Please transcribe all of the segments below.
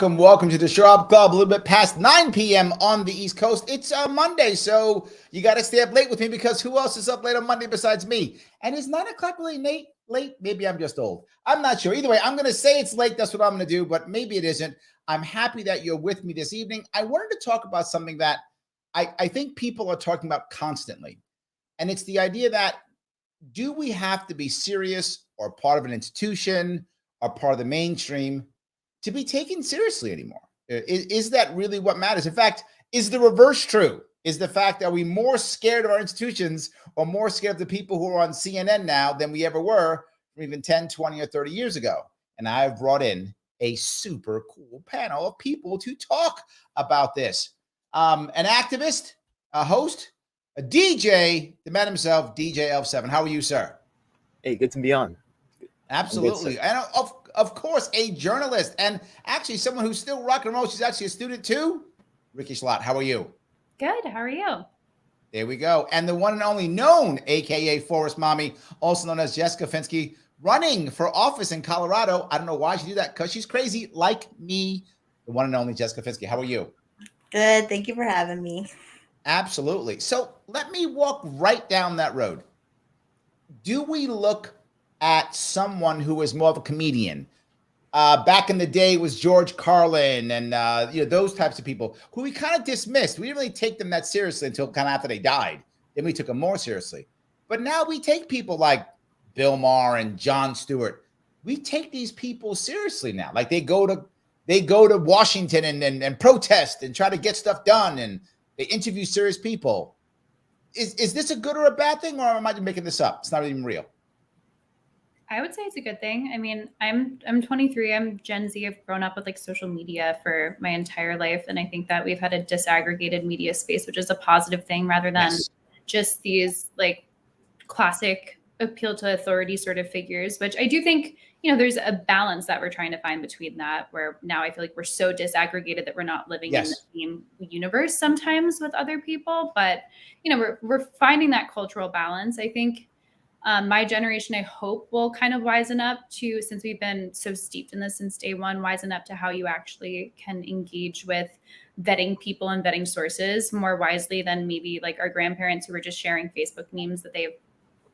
Welcome to the Sharpe Club. A little bit past 9 p.m. on the East Coast. It's Monday, so you got to stay up late with me because who else is up late on Monday besides me? And is 9 o'clock really late? Maybe I'm just old. I'm not sure. Either way, I'm going to say it's late. That's what I'm going to do, but maybe it isn't. I'm happy that you're with me this evening. I wanted to talk about something that I think people are talking about constantly, and it's the idea that do we have to be serious or part of an institution or part of the mainstream to be taken seriously anymore? Is that really what matters? In fact, is the reverse true? Is the fact that we more scared of our institutions or more scared of the people who are on CNN now than we ever were from even 10, 20, or 30 years ago? And I have brought in a super cool panel of people to talk about this. An activist, a host, a DJ, the man himself, DJ Elf7. How are you, sir? Hey, good to be on. Absolutely. Good, and of course, a journalist and actually someone who's still rock and roll. She's actually a student too. Rikki Schlott, how are you? Good. How are you? There we go. And the one and only known, AKA Forest Mommy, also known as Jessica Fenske, running for office in Colorado. I don't know why she do that, because she's crazy like me. The one and only Jessica Fenske. How are you? Good. Thank you for having me. Absolutely. So let me walk right down that road. Do we look at someone who is more of a comedian? Back in the day was George Carlin and those types of people who we kind of dismissed. We didn't really take them that seriously until kind of after they died. Then we took them more seriously. But now we take people like Bill Maher and Jon Stewart. We take these people seriously now. Like they go to Washington and protest and try to get stuff done, and they interview serious people. Is this a good or a bad thing, or am I making this up? It's not even real. I would say it's a good thing. I mean, I'm 23. I'm Gen Z. I've grown up with like social media for my entire life. And I think that we've had a disaggregated media space, which is a positive thing rather than just these like classic appeal to authority sort of figures, which I do think, there's a balance that we're trying to find between that, where now I feel like we're so disaggregated that we're not living in the same universe sometimes with other people. But, we're finding that cultural balance. I think my generation, I hope, will kind of wisen up to, since we've been so steeped in this since day one, wisen up to how you actually can engage with vetting people and vetting sources more wisely than maybe like our grandparents who were just sharing Facebook memes that they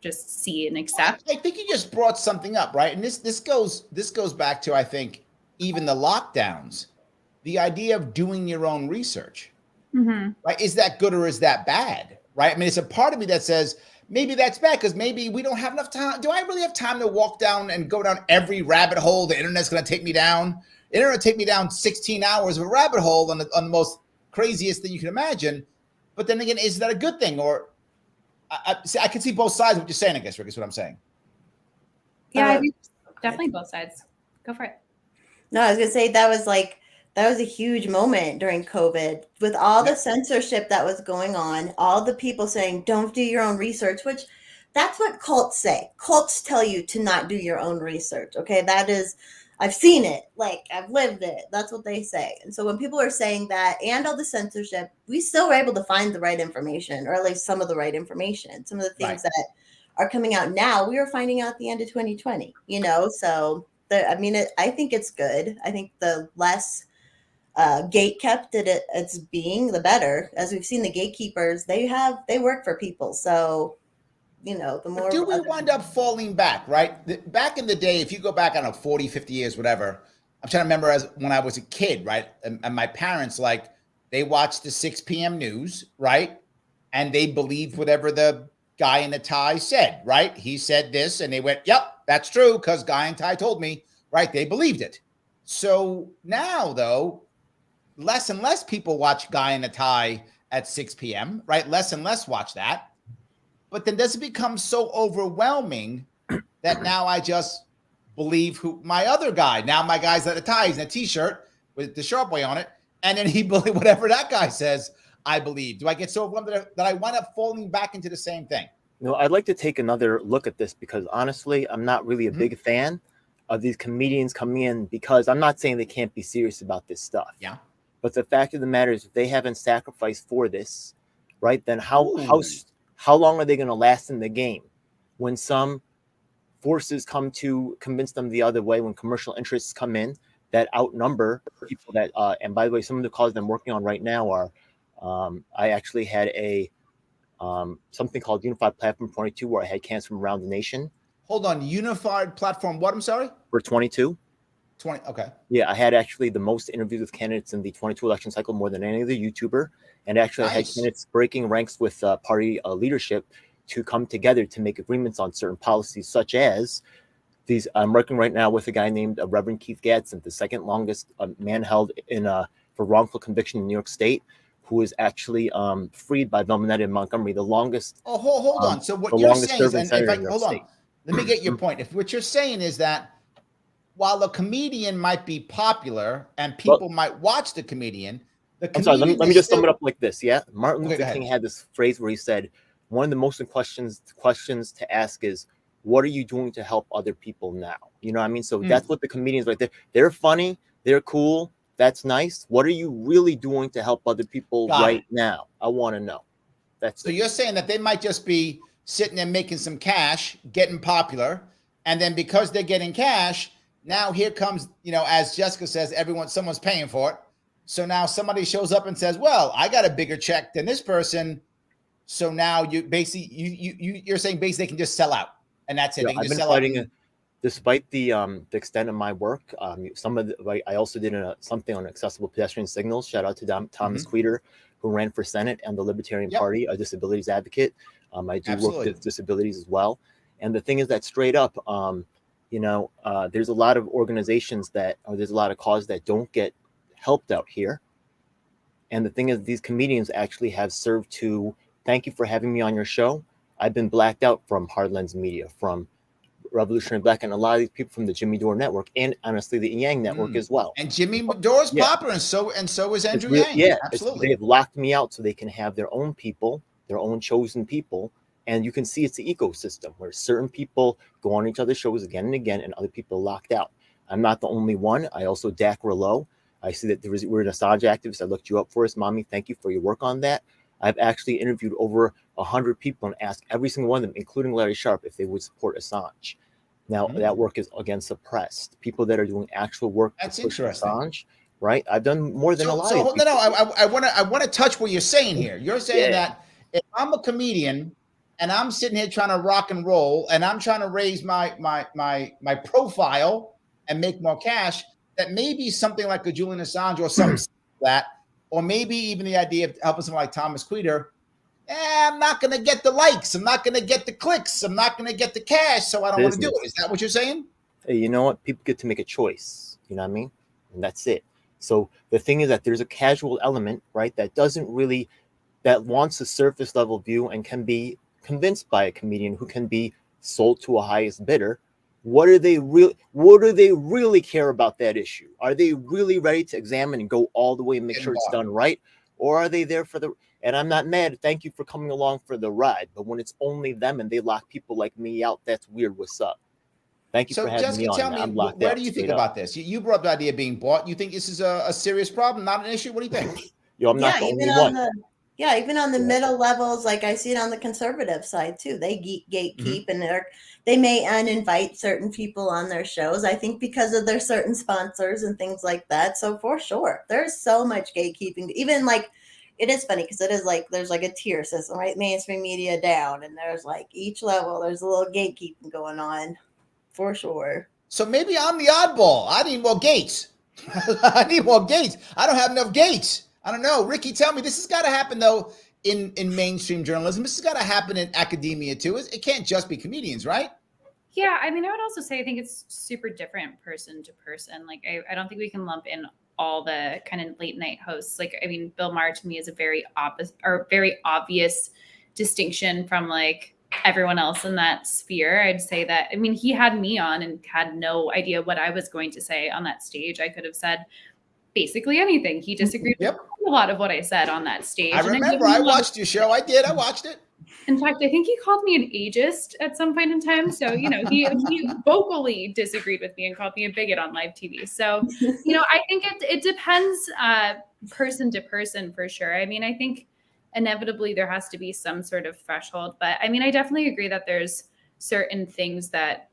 just see and accept. I think you just brought something up, right? And this goes back to, I think, even the lockdowns, the idea of doing your own research, right? Is that good or is that bad, right? I mean, it's a part of me that says, maybe that's bad because maybe we don't have enough time. Do I really have time to walk down and go down every rabbit hole the internet's going to take me down? The internet will take me down 16 hours of a rabbit hole on the most craziest thing you can imagine. But then again, is that a good thing? Or I can see both sides of what you're saying, I guess, Rick, is what I'm saying. Yeah, I think definitely both sides. Go for it. No, I was going to say that was a huge moment during COVID with all the censorship that was going on, all the people saying, don't do your own research, which that's what cults say. Cults tell you to not do your own research. Okay. That is, I've seen it. Like I've lived it. That's what they say. And so when people are saying that and all the censorship, we still were able to find the right information, or at least some of the right information. Some of the things that are coming out now, we were finding out at the end of 2020, so I think it's good. I think the less gate kept it's being, the better. As we've seen, the gatekeepers, they work for people. So, the more. Do we wind up falling back, right? Back in the day, if you go back, I don't know, 40, 50 years, whatever, I'm trying to remember when I was a kid, right? And my parents, like, they watched the 6 p.m. news, right? And they believed whatever the guy in the tie said, right? He said this, and they went, yep, that's true, because guy in tie told me, right? They believed it. So now, though, less and less people watch Guy in a Tie at 6 p.m., right? Less and less watch that. But then does it become so overwhelming that now I just believe my other guy? Now my guy's at a tie, he's in a T-shirt with the Sharpe way on it, and then he believes whatever that guy says, I believe. Do I get so overwhelmed that I wind up falling back into the same thing? I'd like to take another look at this because honestly, I'm not really a big fan of these comedians coming in because I'm not saying they can't be serious about this stuff. Yeah. But the fact of the matter is, if they haven't sacrificed for this, right, then how long are they going to last in the game when some forces come to convince them the other way, when commercial interests come in that outnumber people that, and by the way, some of the causes I'm working on right now are, I actually had a, something called Unified Platform 22 where I had candidates from around the nation. Hold on, Unified Platform what, I'm sorry? For 22. 20, okay. Yeah, I had actually the most interviews with candidates in the 22 election cycle, more than any other YouTuber. And actually I had candidates breaking ranks with party leadership to come together to make agreements on certain policies, such as these. I'm working right now with a guy named Reverend Keith Gadsden, the second longest man held in for wrongful conviction in New York State, who is actually freed by Velmonetta in Montgomery, the longest. Oh, hold on. So what you're saying is, and if I, hold on, State. Let me get your point. If what you're saying is that while a comedian might be popular and people might watch the comedian, I'm sorry, let me just sum it up like this. Yeah, Martin Luther King had this phrase where he said, one of the most questions to ask is, what are you doing to help other people now? You know what I mean? So that's what the comedians right there. They're funny, they're cool, that's nice. What are you really doing to help other people now? I want to know. So you're saying that they might just be sitting there making some cash, getting popular, and then because they're getting cash, now here comes, as Jessica says, someone's paying for it. So now somebody shows up and says, well, I got a bigger check than this person. So now you basically, you're saying basically they can just sell out and that's it. Yeah, they can I've just been sell fighting out. Despite the extent of my work, I also did something on accessible pedestrian signals. Shout out to Thomas Queter, who ran for Senate and the Libertarian Party, a disabilities advocate. I do work with disabilities as well. And the thing is that straight up, there's a lot of organizations there's a lot of causes that don't get helped out here. And the thing is, these comedians actually have served to, thank you for having me on your show. I've been blacked out from Hard Lens Media, from Revolutionary Black, and a lot of these people from the Jimmy Dore Network, and honestly the Yang Network as well. And Jimmy Dore's popular, and so is Andrew Yang. Yeah, absolutely. They've locked me out so they can have their own people, their own chosen people. And you can see it's the ecosystem where certain people go on each other's shows again and again, and other people are locked out. I'm not the only one. I also Dak Rillo. I see that we're an Assange activist. I looked you up for us, Mommy. Thank you for your work on that. I've actually interviewed over 100 people and asked every single one of them, including Larry Sharpe, if they would support Assange. Now, that work is again suppressed. People that are doing actual work That's to push interesting. Assange, right? I've done more than a lot of people. I want to touch what you're saying here. You're saying that if I'm a comedian and I'm sitting here trying to rock and roll and I'm trying to raise my profile and make more cash, that maybe something like a Julian Assange or something like that, or maybe even the idea of helping someone like Thomas Queter, I'm not going to get the likes. I'm not going to get the clicks. I'm not going to get the cash. So I don't want to do it. Is that what you're saying? Hey, you know what? People get to make a choice. You know what I mean? And that's it. So the thing is that there's a casual element, right? That wants a surface level view and can be convinced by a comedian who can be sold to a highest bidder. What do they really care about that issue? Are they really ready to examine and go all the way and make sure it's done right? Or are they there for and I'm not mad. Thank you for coming along for the ride. But when it's only them and they lock people like me out, that's weird. What's up? Thank you for having me on. Tell me, where do you think about this? You brought up the idea of being bought. You think this is a serious problem, not an issue? What do you think? I'm not the only one. Even on the middle levels, like I see it on the conservative side too. They gatekeep and they may uninvite certain people on their shows, I think, because of their certain sponsors and things like that. So for sure, there's so much gatekeeping. Even like, it is funny because it is like there's like a tier system, right? Mainstream media down, and there's like each level, there's a little gatekeeping going on, for sure. So maybe I'm the oddball. I need more gates. I need more gates. I don't have enough gates. I don't know. Rikki, tell me, this has got to happen, though, in mainstream journalism. This has got to happen in academia, too. It can't just be comedians, right? Yeah, I mean, I would also say I think it's super different person to person. Like, I don't think we can lump in all the kind of late night hosts. Like, I mean, Bill Maher to me is a very obvious distinction from like everyone else in that sphere. I'd say that, I mean, he had me on and had no idea what I was going to say on that stage. I could have said basically anything. He disagreed with a lot of what I said on that stage. I remember. I watched your show. I did. I watched it. In fact, I think he called me an ageist at some point in time. So, you know, he vocally disagreed with me and called me a bigot on live TV. So, you know, I think it depends person to person for sure. I mean, I think inevitably there has to be some sort of threshold. But I mean, I definitely agree that there's certain things that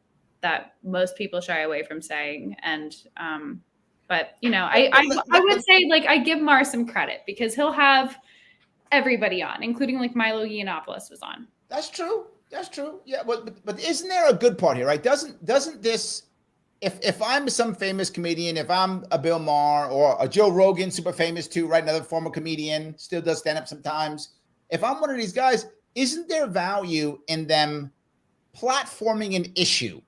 most people shy away from saying. And but, you know, I would say, like, I give Mar some credit because he'll have everybody on, including like Milo Yiannopoulos was on. That's true. That's true. Yeah, but isn't there a good part here, right? Doesn't this, if I'm some famous comedian, if I'm a Bill Maher or a Joe Rogan, super famous too, right? Another former comedian, still does stand up sometimes. If I'm one of these guys, isn't there value in them platforming an issue,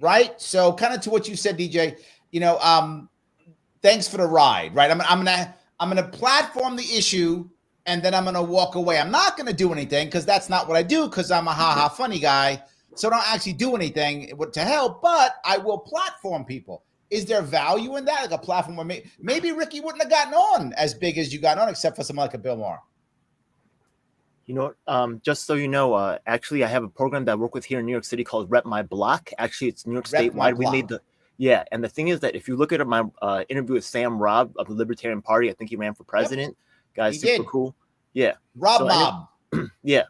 right? So kind of to what you said, DJ, you know, thanks for the ride, right? I'm gonna platform the issue. And then I'm going to walk away. I'm not going to do anything because that's not what I do because I'm a ha-ha funny guy. So I don't actually do anything to help, but I will platform people. Is there value in that? Like a platform where maybe Rikki wouldn't have gotten on as big as you got on except for someone like a Bill Maher. You know, just so you know, actually I have a program that I work with here in New York City called Rep My Block. Actually, it's New York statewide. We made and the thing is that if you look at my interview with Sam Robb of the Libertarian Party, I think he ran for president. Yep. Guy's super cool. Yeah. Rob Mob. Yeah.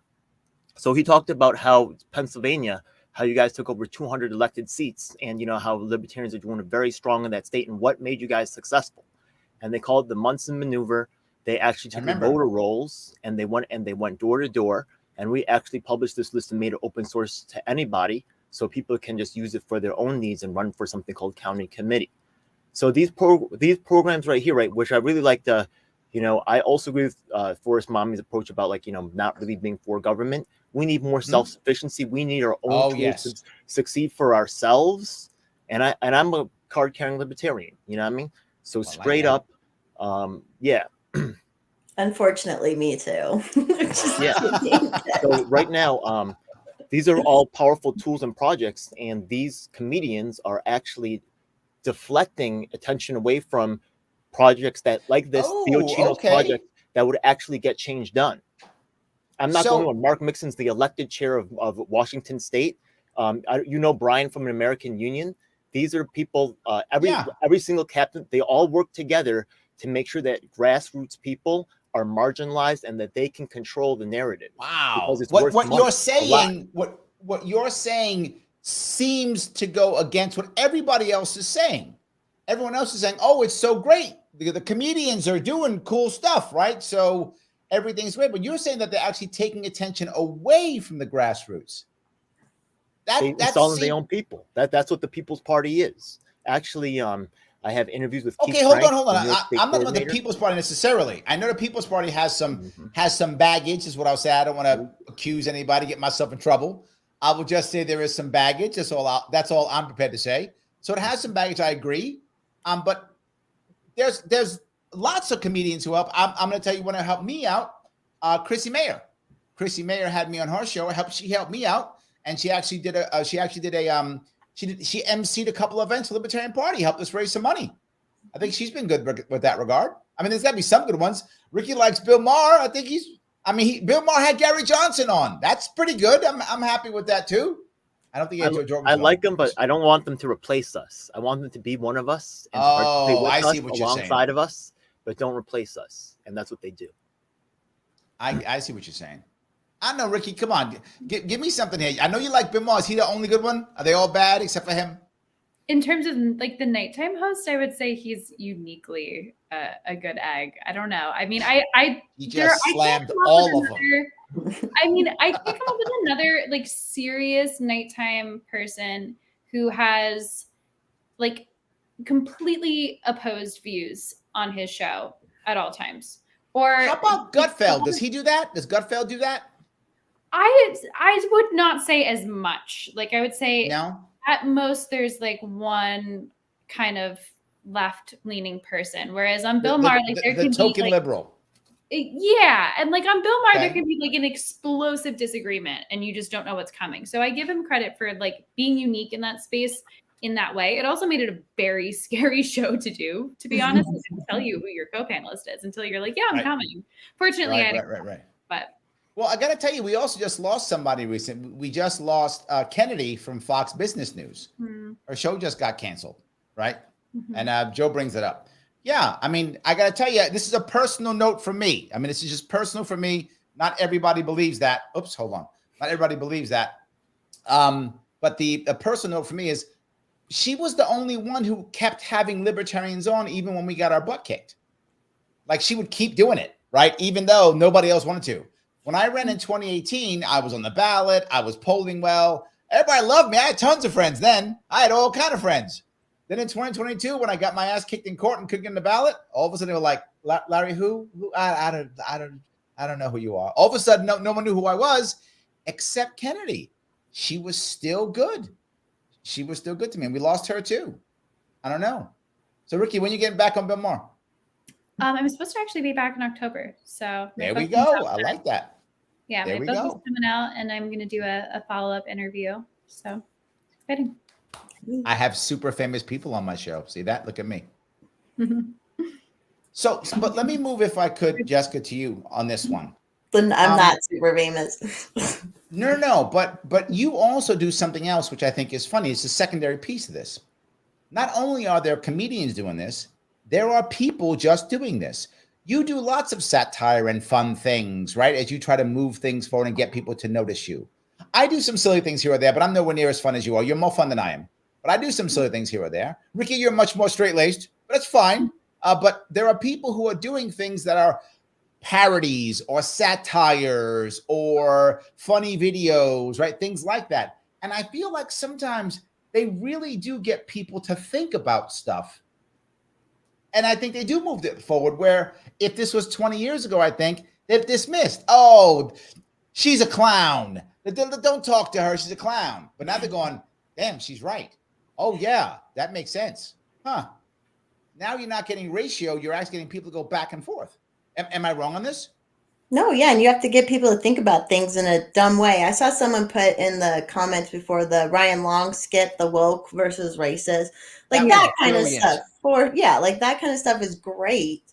So he talked about how Pennsylvania, how you guys took over 200 elected seats and, you know, how libertarians are doing very strong in that state and what made you guys successful. And they called it the Munson maneuver. They actually took the voter rolls and they went door to door. And we actually published this list and made it open source to anybody so people can just use it for their own needs and run for something called county committee. So these programs right here, right, which I really like to, you know, I also agree with Forrest Mommy's approach about, like, you know, not really being for government. We need more self-sufficiency. We need our own tools to succeed for ourselves. And I'm a card-carrying libertarian. You know what I mean? So straight up, yeah. Unfortunately, me too. Yeah. So right now, these are all powerful tools and projects, and these comedians are actually deflecting attention away from projects that, like this Theochino's project, that would actually get change done. I'm not going on. Mark Mixon's the elected chair of Washington State. You know Brian from an American Union. These are people, every single captain, they all work together to make sure that grassroots people are marginalized and that they can control the narrative. Wow. What you're saying, what you're saying seems to go against what everybody else is saying. Everyone else is saying, oh, it's so great. The comedians are doing cool stuff, right? So everything's great. But you're saying that they're actually taking attention away from the grassroots. That's all their own people. That's what the People's Party is. Actually, I have interviews with Keith hold Frank, on. I'm not about the People's Party necessarily. I know the People's Party has some baggage, is what I'll say. I don't want to accuse anybody, get myself in trouble. I will just say there is some baggage. That's all I'm prepared to say. So it has some baggage. I agree. But there's lots of comedians who help. I'm going to tell you one that helped me out. Chrissy Mayer. Chrissy Mayer had me on her show. She helped me out, and she actually she emceed a couple of events for the Libertarian Party, helped us raise some money. I think she's been good with that regard. I mean, there's got to be some good ones. Rikki likes Bill Maher. I think Bill Maher had Gary Johnson on. That's pretty good. I'm happy with that too. I don't think I like them, but I don't want them to replace us. I want them to be one of us and participate with us, alongside of us, but don't replace us. And that's what they do. I see what you're saying. I know, Rikki. Come on, give me something here. I know you like Bill Maher. Is he the only good one? Are they all bad except for him? In terms of like the nighttime host, I would say he's uniquely a good egg. I don't know. I mean, he just slammed all of them. I mean, I can't come up with another like serious nighttime person who has like completely opposed views on his show at all times. Or how about Gutfeld? Does he do that? Does Gutfeld do that? I would not say as much. Like I would say no. At most there's like one kind of left-leaning person, whereas on Bill Maher, like there can be token liberal. Yeah, and like on Bill Maher, there can be like an explosive disagreement, and you just don't know what's coming. So I give him credit for like being unique in that space in that way. It also made it a very scary show to do. To be honest, I didn't tell you who your co-panelist is until you're like, yeah, I'm coming. Fortunately, right. But Well, I got to tell you, we also just lost somebody recently. We just lost Kennedy from Fox Business News. Her show just got canceled, right? And Joe brings it up. Yeah, I mean, I got to tell you, this is a personal note for me. I mean, this is just personal for me. Not everybody believes that. Oops, hold on. Not everybody believes that. But the personal note for me is she was the only one who kept having libertarians on even when we got our butt kicked. Like she would keep doing it, right? Even though nobody else wanted to. When I ran in 2018, I was on the ballot. I was polling well. Everybody loved me. I had tons of friends then. I had all kind of friends. Then in 2022, when I got my ass kicked in court and couldn't get in the ballot, all of a sudden they were like, Larry, who? I don't know who you are. All of a sudden, no one knew who I was except Kennedy. She was still good. She was still good to me. And we lost her too. I don't know. So Rikki, when you getting back on Bill Maher? I'm supposed to actually be back in October. So there we go. I like that. Yeah, my book is coming out and I'm going to do a follow-up interview. So exciting. I have super famous people on my show. See that? Look at me. So, but let me move, if I could, Jessica, to you on this one. I'm not super famous. No. But you also do something else, which I think is funny. It's a secondary piece of this. Not only are there comedians doing this, there are people just doing this. You do lots of satire and fun things, right? As you try to move things forward and get people to notice you. I do some silly things here or there, but I'm nowhere near as fun as you are. You're more fun than I am. But I do some silly things here or there. Rikki, you're much more straight-laced, but it's fine. But there are people who are doing things that are parodies or satires or funny videos, right? Things like that. And I feel like sometimes they really do get people to think about stuff. And I think they do move it forward, where if this was 20 years ago, I think they've dismissed. Oh, she's a clown. Don't talk to her. She's a clown. But now they're going, damn, she's right. Oh, yeah, that makes sense. Huh. Now you're not getting ratio. You're actually getting people to go back and forth. Am I wrong on this? No, yeah. And you have to get people to think about things in a dumb way. I saw someone put in the comments before the Ryan Long skit, the woke versus racist, like that kind of stuff. Like that kind of stuff is great.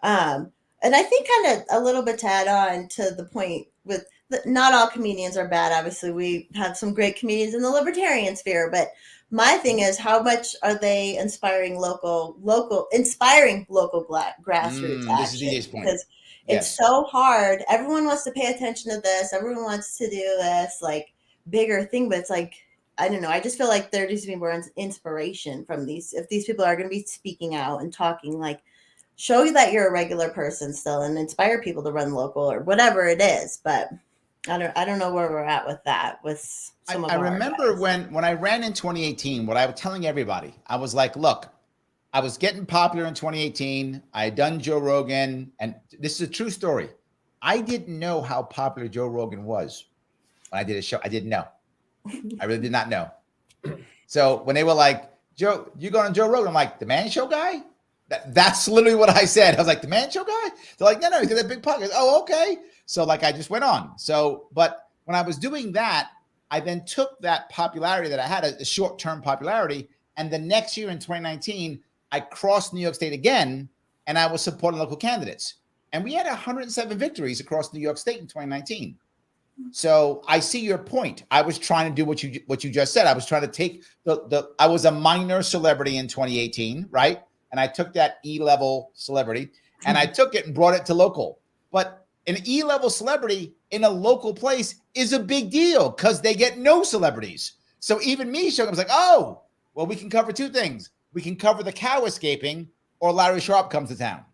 And I think kind of a little bit to add on to the point with not all comedians are bad. Obviously, we have some great comedians in the libertarian sphere, but my thing is, how much are they inspiring local grassroots action? This is DJ's point. Because it's so hard. Everyone wants to pay attention to this. Everyone wants to do this like bigger thing, but it's like, I don't know. I just feel like there needs to be more inspiration from these. If these people are going to be speaking out and talking, like, show you that you're a regular person still and inspire people to run local or whatever it is. But I don't know where we're at with that. I remember when I ran in 2018, what I was telling everybody, I was like, look, I was getting popular in 2018. I had done Joe Rogan, and this is a true story. I didn't know how popular Joe Rogan was when I did a show. I didn't know. I really did not know. So when they were like, Joe, you going on Joe Rogan? I'm like, the Man Show guy? That's literally what I said. I was like, the Man Show guy? They're like, no, he's got that big podcast. Oh, okay. So like, I just went on. So, but when I was doing that, I then took that popularity that I had, a short-term popularity, and the next year in 2019, I crossed New York State again, and I was supporting local candidates. And we had 107 victories across New York State in 2019. So I see your point. I was trying to do what you just said. I was trying to take I was a minor celebrity in 2018, right? And I took that E-level celebrity and I took it and brought it to local. But an E-level celebrity in a local place is a big deal because they get no celebrities. So even me showing up was like, oh, well, we can cover two things. We can cover the cow escaping or Larry Sharpe comes to town.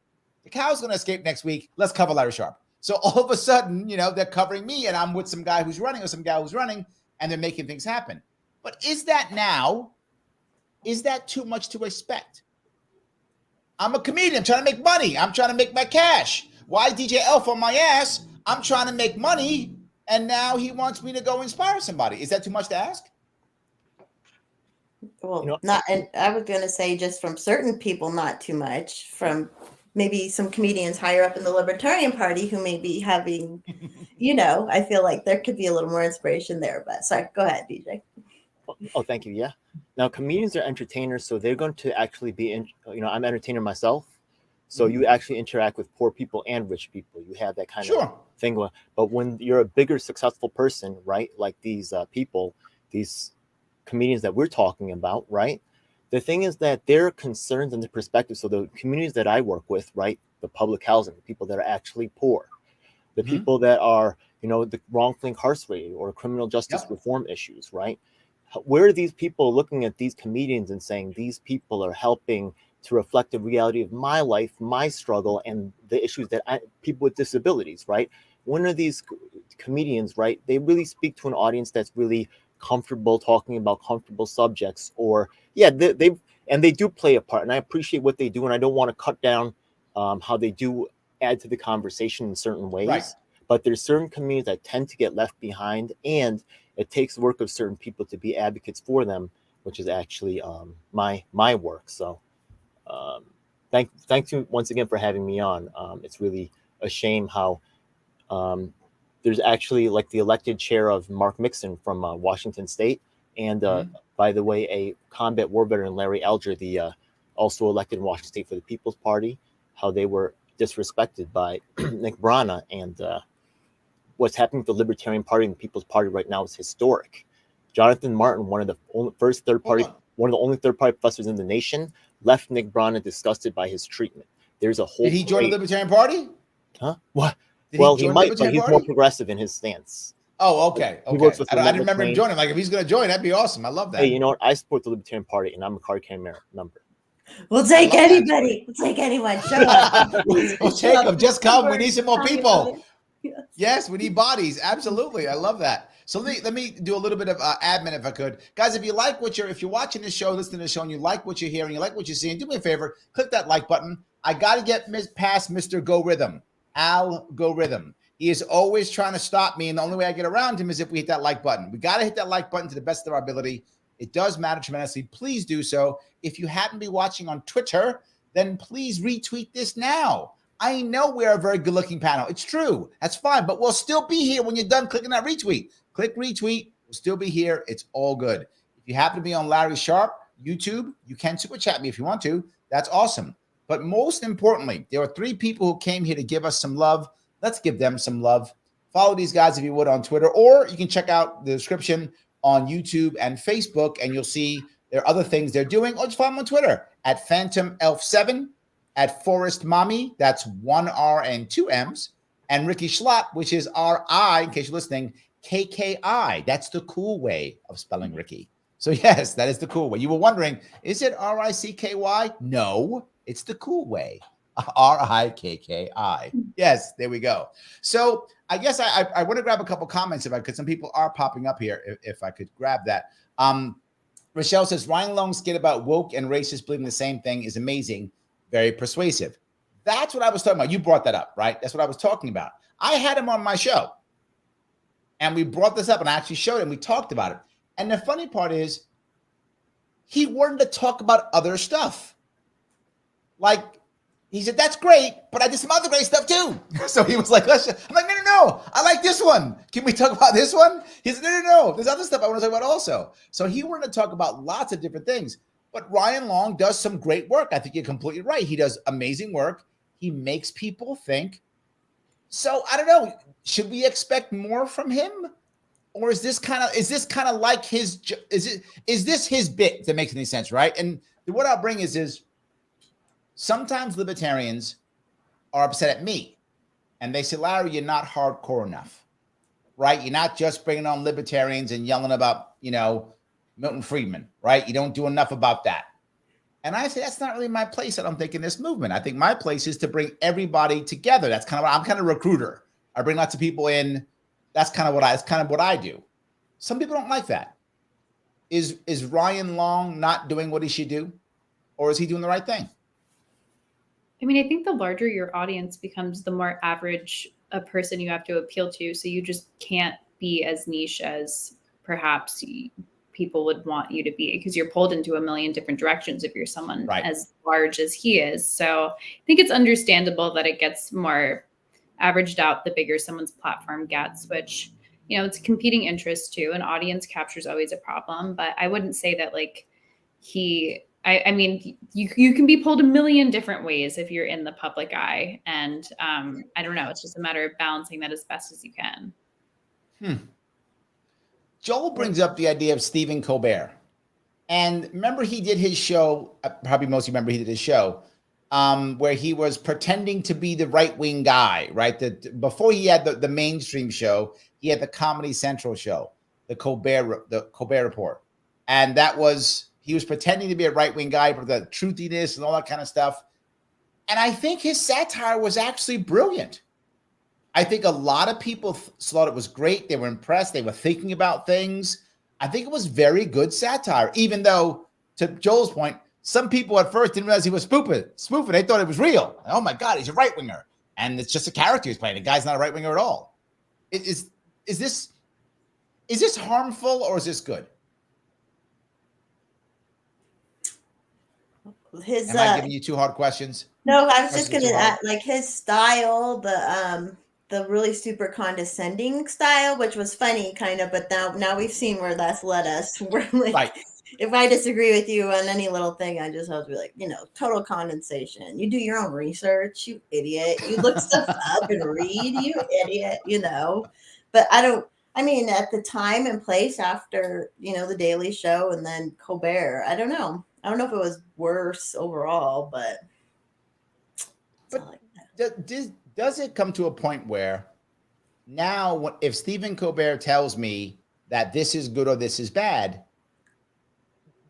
The cow's going to escape next week. Let's cover Larry Sharpe. So all of a sudden, they're covering me and I'm with some guy who's running or some gal who's running and they're making things happen. But is that too much to expect? I'm a comedian. I'm trying to make money. I'm trying to make my cash. Why DJ Elf on my ass? I'm trying to make money. And now he wants me to go inspire somebody. Is that too much to ask? Well, not, and I was going to say just from certain people, not too much. From maybe some comedians higher up in the Libertarian Party who may be having, I feel like there could be a little more inspiration there. But sorry, go ahead, DJ. Oh, thank you. Yeah. Now, comedians are entertainers, so they're going to actually be, I'm an entertainer myself. So you actually interact with poor people and rich people. You have that kind Sure. of thing going. But when you're a bigger, successful person, right, like these people, these comedians that we're talking about, right, the thing is that their concerns and the perspective, so the communities that I work with, right, the public housing, the people that are actually poor, the people that are, you know, the wrongfully incarcerated or criminal justice reform issues, right? Where are these people looking at these comedians and saying these people are helping to reflect the reality of my life, my struggle, and the issues that people with disabilities, right? When are these comedians, right? They really speak to an audience that's really comfortable talking about comfortable subjects, or they do play a part, and I appreciate what they do, and I don't want to cut down how they do add to the conversation in certain ways. Right. But there's certain communities that tend to get left behind, and it takes the work of certain people to be advocates for them, which is actually my work. So thank you once again for having me on. It's really a shame how there's actually like the elected chair of Mark Mixon from Washington State, and by the way, a combat war veteran, Larry Alger, the also elected in Washington State for the People's Party, how they were disrespected by Nick Brana, and what's happening with the Libertarian Party and the People's Party right now is historic. Jonathan Martin, one of the only third-party professors in the nation, left Nick Brana disgusted by his treatment. There's a whole. Did he join the Libertarian Party? Huh? What? Well, he might, but he's more progressive in his stance. Oh, okay. He works with I didn't remember him joining. Like, if he's going to join, that'd be awesome. I love that. Hey, you know what? I support the Libertarian Party, and I'm a card-carrying member. We'll take anybody. We'll take anyone. Show up. We'll take them. Just come. We need some more people. Yes, we need bodies. Absolutely. I love that. So let me do a little bit of admin if I could. Guys, if you're watching this show, listening to the show, and you like what you're hearing, you like what you're seeing, do me a favor, click that like button. I got to get past Mr. Go Rhythm, Al Go Rhythm. He is always trying to stop me, and the only way I get around him is if we hit that like button. We got to hit that like button to the best of our ability. It does matter tremendously. Please do so. If you happen to be watching on Twitter, then please retweet this now. I know we're a very good-looking panel. It's true. That's fine, but we'll still be here when you're done clicking that retweet. Click retweet. We'll still be here. It's all good. If you happen to be on Larry Sharpe, YouTube, you can super chat me if you want to. That's awesome. But most importantly, there are 3 people who came here to give us some love. Let's give them some love. Follow these guys if you would on Twitter, or you can check out the description on YouTube and Facebook, and you'll see there are other things they're doing, or just follow them on Twitter at Phantom Elf7, at Forest Mommy, that's 1 R and 2 M's, and Rikki Schlott, which is R-I, in case you're listening, K-K-I. That's the cool way of spelling Rikki. So yes, that is the cool way. You were wondering, is it R-I-C-K-Y? No, it's the cool way. R-I-K-K-I. Yes, there we go. So I guess I want to grab a couple comments if I could. Some people are popping up here if I could grab that. Rochelle says, Ryan Long's skit about woke and racist believing the same thing is amazing. Very persuasive. That's what I was talking about. You brought that up, right? That's what I was talking about. I had him on my show, and we brought this up, and I actually showed him. We talked about it. And the funny part is he wanted to talk about other stuff. Like, he said, that's great, but I did some other great stuff too. So he was like, I'm like, no, I like this one. Can we talk about this one? He said, no, there's other stuff I want to talk about also. So he wanted to talk about lots of different things. But Ryan Long does some great work. I think you're completely right. He does amazing work. He makes people think. So I don't know. Should we expect more from him, or is this kind of like his? Is this his bit that makes any sense, right? And what I'll bring is sometimes libertarians are upset at me, and they say, Larry, you're not hardcore enough, right? You're not just bringing on libertarians and yelling about Milton Friedman, right? You don't do enough about that. And I say, that's not really my place, I don't think, in this movement. I think my place is to bring everybody together. That's kind of I'm kind of a recruiter. I bring lots of people in. That's kind of what I do. Some people don't like that. Is Ryan Long not doing what he should do? Or is he doing the right thing? I mean, I think the larger your audience becomes, the more average a person you have to appeal to. So you just can't be as niche as perhaps people would want you to be, because you're pulled into a million different directions if you're someone as large as he is. So I think it's understandable that it gets more averaged out the bigger someone's platform gets, which, it's competing interest too. And audience capture is always a problem, but I wouldn't say that like he I mean, you can be pulled a million different ways if you're in the public eye. And I don't know. It's just a matter of balancing that as best as you can. Joel brings up the idea of Stephen Colbert. And remember, he did his show, probably most of you remember he did his show, where he was pretending to be the right-wing guy, right? Before he had the mainstream show, he had the Comedy Central show, the Colbert Report. And he was pretending to be a right-wing guy for the truthiness and all that kind of stuff. And I think his satire was actually brilliant. I think a lot of people thought it was great. They were impressed. They were thinking about things. I think it was very good satire, even though, to Joel's point, some people at first didn't realize he was spoofing. They thought it was real. Oh my God, he's a right-winger. And it's just a character he's playing. The guy's not a right-winger at all. Is this harmful or is this good? Am I giving you two hard questions? No, I was just going to add, like, his style, the really super condescending style, which was funny kind of, but now we've seen where that's led us. We're like, right. If I disagree with you on any little thing, I just have to be like, total condensation. You do your own research, you idiot. You look stuff up and read, you idiot, But at the time and place after, the Daily Show and then Colbert, I don't know. I don't know if it was worse overall, but does it come to a point where now if Stephen Colbert tells me that this is good or this is bad,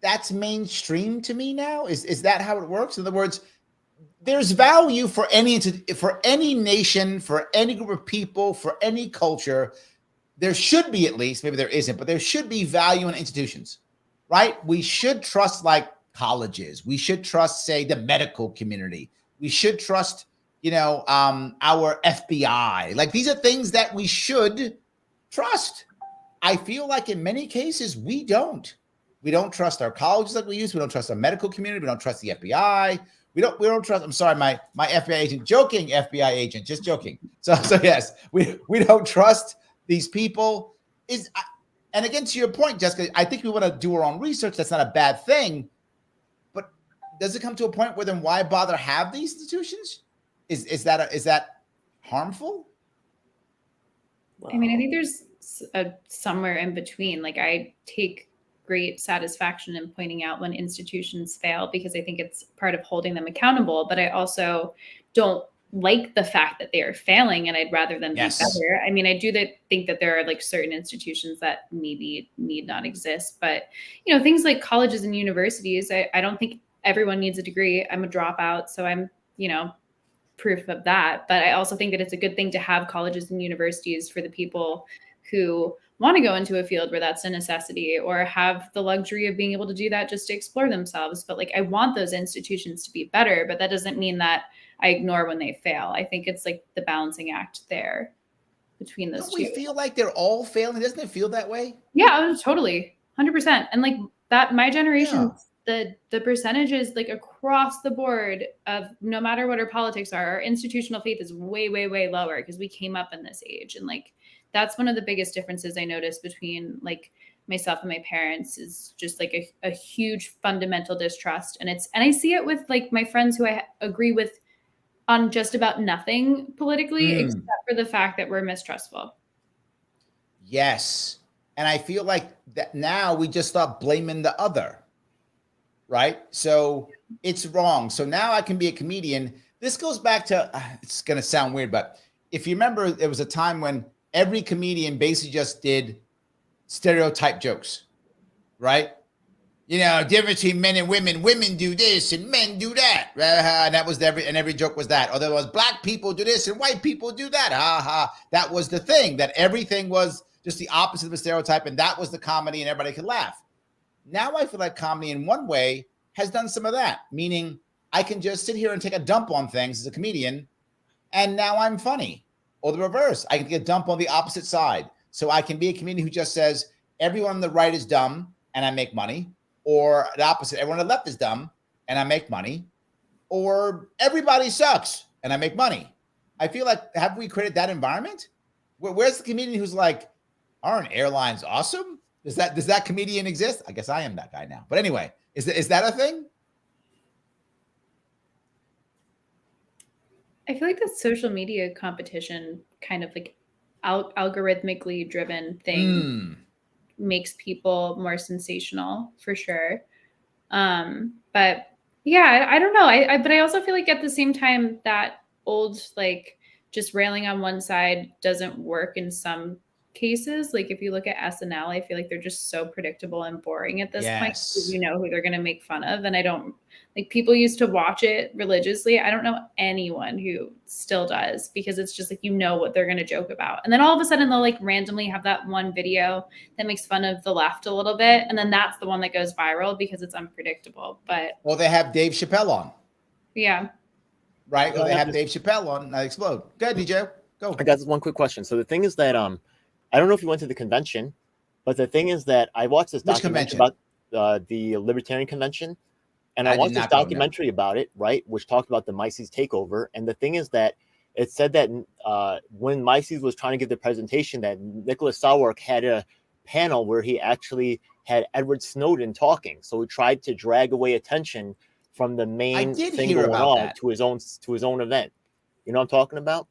that's mainstream to me now? Is that how it works? In other words, there's value for any nation, for any group of people, for any culture. There should be, at least, maybe there isn't, but there should be value in institutions, right? We should trust like colleges. We should trust, say, the medical community. We should trust, our FBI. Like, these are things that we should trust. I feel like in many cases we don't. We don't trust our colleges like we used. We don't trust our medical community. We don't trust the FBI. We don't trust. I'm sorry, my FBI agent, joking FBI agent, just joking. So yes, we don't trust these people. And again, to your point, Jessica, I think we want to do our own research. That's not a bad thing. But does it come to a point where then why bother have these institutions? Is that harmful? I mean, I think there's somewhere in between. Like, I take great satisfaction in pointing out when institutions fail because I think it's part of holding them accountable. But I also don't like the fact that they are failing, and I'd rather them be better. I mean, I do think that there are like certain institutions that maybe need not exist, but things like colleges and universities, I don't think everyone needs a degree. I'm a dropout, so I'm proof of that. But I also think that it's a good thing to have colleges and universities for the people who want to go into a field where that's a necessity or have the luxury of being able to do that just to explore themselves. But like, I want those institutions to be better, but that doesn't mean that I ignore when they fail. I think it's like the balancing act there between those two. We feel like they're all failing. Doesn't it feel that way? Yeah, totally. 100%. And like that, my generation, the percentages like across the board of no matter what our politics are, our institutional faith is way, way, way lower because we came up in this age. And like, that's one of the biggest differences I noticed between like myself and my parents is just like a huge fundamental distrust. And I see it with like my friends who I agree with on just about nothing politically, except for the fact that we're mistrustful. Yes. And I feel like that now we just start blaming the other, right? So it's wrong. So now I can be a comedian. This goes back to, it's going to sound weird, but if you remember, there was a time when every comedian basically just did stereotype jokes, right? Difference between men and women. Women do this and men do that. And that was every joke was that. Or there was black people do this and white people do that. That was the thing, that everything was just the opposite of a stereotype. And that was the comedy and everybody could laugh. Now I feel like comedy in one way has done some of that, meaning I can just sit here and take a dump on things as a comedian. And now I'm funny. Or the reverse, I can get a dump on the opposite side. So I can be a comedian who just says, everyone on the right is dumb and I make money. Or the opposite, everyone on the left is dumb and I make money. Or everybody sucks and I make money. I feel like, have we created that environment? Where's the comedian who's like, aren't airlines awesome? Does that comedian exist? I guess I am that guy now. But anyway, is that a thing? I feel like the social media competition kind of like algorithmically driven thing makes people more sensational for sure. But yeah, I don't know. But I also feel like at the same time that old, like just railing on one side doesn't work in some cases. Like if you look at SNL, I feel like they're just so predictable and boring at this point because you know who they're going to make fun of. And I don't like people used to watch it religiously. I don't know anyone who still does because it's just like, you know what they're going to joke about. And then all of a sudden they'll like randomly have that one video that makes fun of the left a little bit. And then that's the one that goes viral because it's unpredictable. But well, they have Dave Chappelle on. Yeah. Right. Well, they have Dave Chappelle on. I explode. Go ahead, DJ. Go. I got this one quick question. So the thing is that I don't know if you went to the convention, but the thing is that I watched this documentary about the Libertarian convention, and I watched this documentary about it, right, which talked about the Mises takeover. And the thing is that it said that when Mises was trying to give the presentation, that Nicholas Sarwark had a panel where he actually had Edward Snowden talking. So he tried to drag away attention from the main thing going on to his own event. You know what I'm talking about?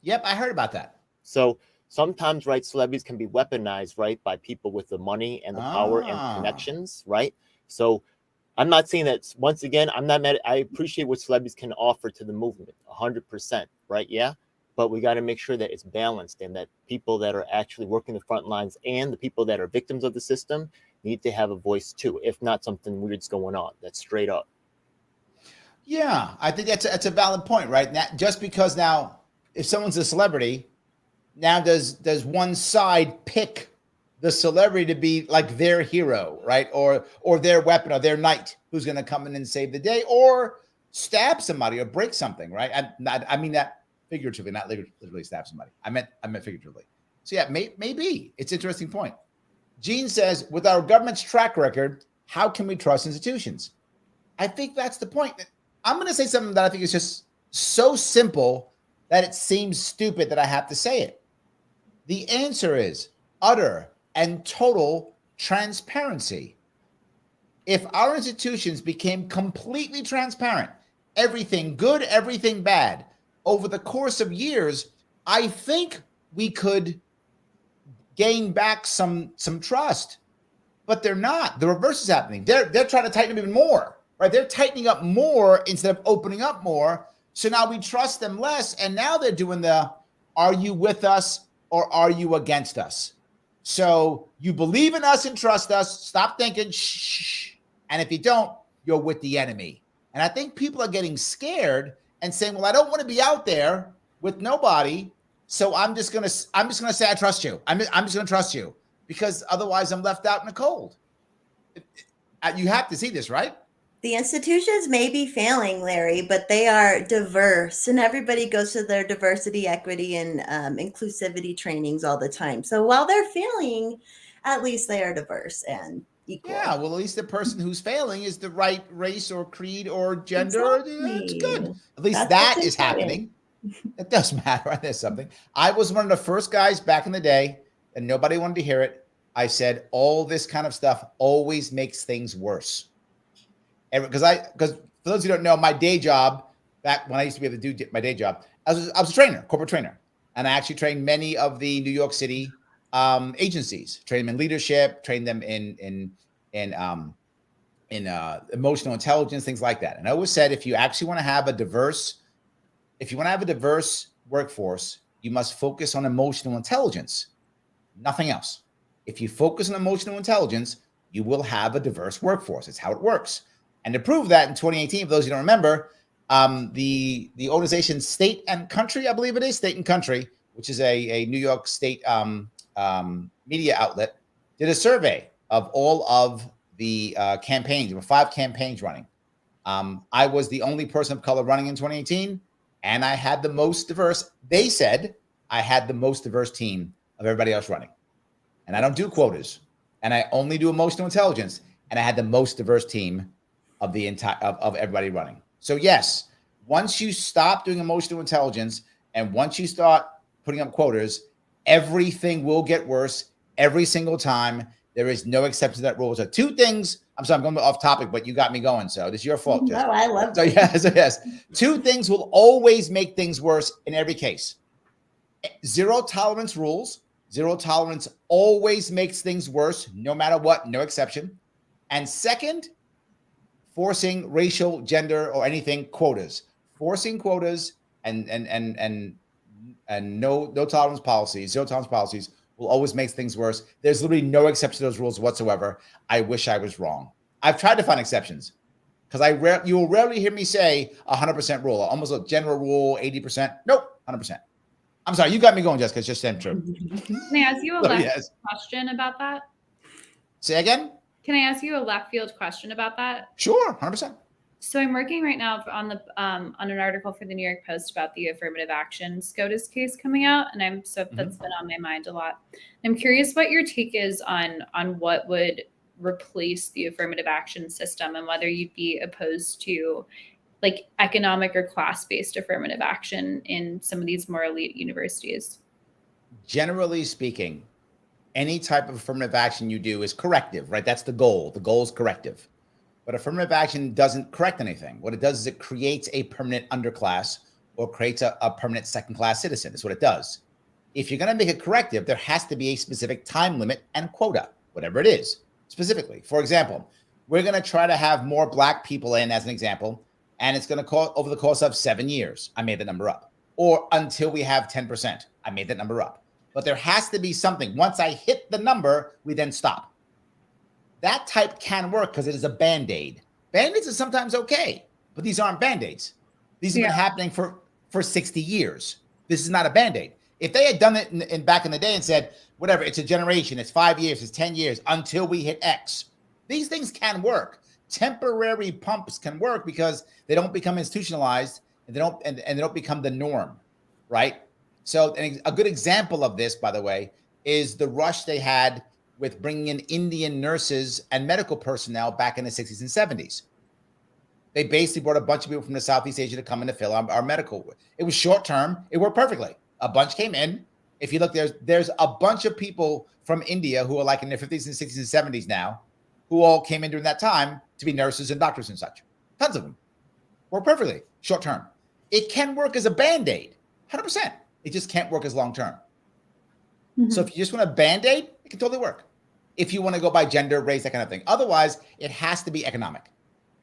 Yep, I heard about that. So sometimes, right, celebrities can be weaponized, right, by people with the money and the power and connections, right? So I'm not saying that, once again, I'm not mad. I appreciate what celebrities can offer to the movement, 100%, right? Yeah. But we got to make sure that it's balanced and that people that are actually working the front lines and the people that are victims of the system need to have a voice too, if not something weird's going on. That's straight up. Yeah, I think that's a valid point, right? Now, just because now, if someone's a celebrity, now does one side pick the celebrity to be like their hero, right? Or their weapon or their knight who's going to come in and save the day or stab somebody or break something, right? I mean that figuratively, not literally stab somebody. I meant figuratively. So yeah, maybe it's an interesting point. Gene says, with our government's track record, how can we trust institutions? I think that's the point. I'm going to say something that I think is just so simple that it seems stupid that I have to say it. The answer is utter and total transparency. If our institutions became completely transparent, everything good, everything bad, over the course of years, I think we could gain back some trust. But they're not. The reverse is happening. They're trying to tighten them even more. Right, they're tightening up more instead of opening up more. So now we trust them less. And now they're doing are you with us or are you against us? So you believe in us and trust us. Stop thinking, shh. And if you don't, you're with the enemy. And I think people are getting scared and saying, well, I don't want to be out there with nobody. So I'm just gonna say I trust you. I'm just gonna trust you because otherwise I'm left out in the cold. You have to see this, right? The institutions may be failing, Larry, but they are diverse, and everybody goes to their diversity, equity, and inclusivity trainings all the time. So while they're failing, at least they are diverse and equal. Yeah, well, at least the person who's failing is the right race or creed or gender. Exactly. It's good. At least that is happening. It does matter. Right? There's something. I was one of the first guys back in the day, and nobody wanted to hear it. I said, all this kind of stuff always makes things worse. Because for those who don't know, my day job, back when I used to be able to do my day job, I was a trainer, corporate trainer. And I actually trained many of the New York City agencies, trained them in leadership, trained them in emotional intelligence, things like that. And I always said, if you actually want to have a diverse workforce, you must focus on emotional intelligence, nothing else. If you focus on emotional intelligence, you will have a diverse workforce. It's how it works. And to prove that, in 2018, for those who don't remember, the organization State and Country, I believe it is, State and Country, which is a New York State media outlet, did a survey of all of the campaigns. There were 5 campaigns running. I was the only person of color running in 2018, and I had the most diverse. They said I had the most diverse team of everybody else running. And I don't do quotas, and I only do emotional intelligence, and I had the most diverse team of the entire of everybody running. So yes, once you stop doing emotional intelligence and once you start putting up quotas, everything will get worse every single time. There is no exception to that rule. So two things. I'm sorry, I'm going off topic, but you got me going. So this is your fault. No, I love so yes. Two things will always make things worse in every case. Zero tolerance rules. Zero tolerance always makes things worse, no matter what, no exception. And second, forcing racial, gender, or anything quotas. Forcing quotas and no tolerance policies, zero tolerance policies will always make things worse. There's literally no exception to those rules whatsoever. I wish I was wrong. I've tried to find exceptions because you will rarely hear me say 100% rule, almost a general rule, 80%. Nope, 100%. I'm sorry, you got me going, Jessica. It's just true. Can I ask you a left question about that? Say again? Can I ask you a left field question about that? Sure, 100%. So I'm working right now on an article for the New York Post about the affirmative action SCOTUS case coming out, and that's been on my mind a lot. I'm curious what your take is on what would replace the affirmative action system, and whether you'd be opposed to like economic or class-based affirmative action in some of these more elite universities. Generally speaking, any type of affirmative action you do is corrective, right? That's the goal. The goal is corrective. But affirmative action doesn't correct anything. What it does is it creates a permanent underclass or creates a permanent second-class citizen. That's what it does. If you're going to make it corrective, there has to be a specific time limit and quota, whatever it is, specifically. For example, we're going to try to have more Black people in, as an example, and it's going to cost over the course of 7 years. I made the number up. Or until we have 10%. I made that number up. But there has to be something. Once I hit the number, we then stop. That type can work because it is a Band-Aid. Band-Aids are sometimes okay, but these aren't Band-Aids. These have been happening for 60 years. This is not a Band-Aid. If they had done it in back in the day and said, whatever, it's a generation, it's 5 years, it's 10 years, until we hit X, these things can work. Temporary pumps can work because they don't become institutionalized and they don't become the norm, right? So a good example of this, by the way, is the rush they had with bringing in Indian nurses and medical personnel back in the 60s and 70s. They basically brought a bunch of people from the Southeast Asia to come in to fill our medical. It was short term. It worked perfectly. A bunch came in. If you look, there's a bunch of people from India who are like in their 50s and 60s and 70s now, who all came in during that time to be nurses and doctors and such. Tons of them. Worked perfectly, short term. It can work as a Band-Aid, 100%. It just can't work as long term. So if you just want a Band-Aid, it can totally work. If you want to go by gender, race, that kind of thing. Otherwise, it has to be economic.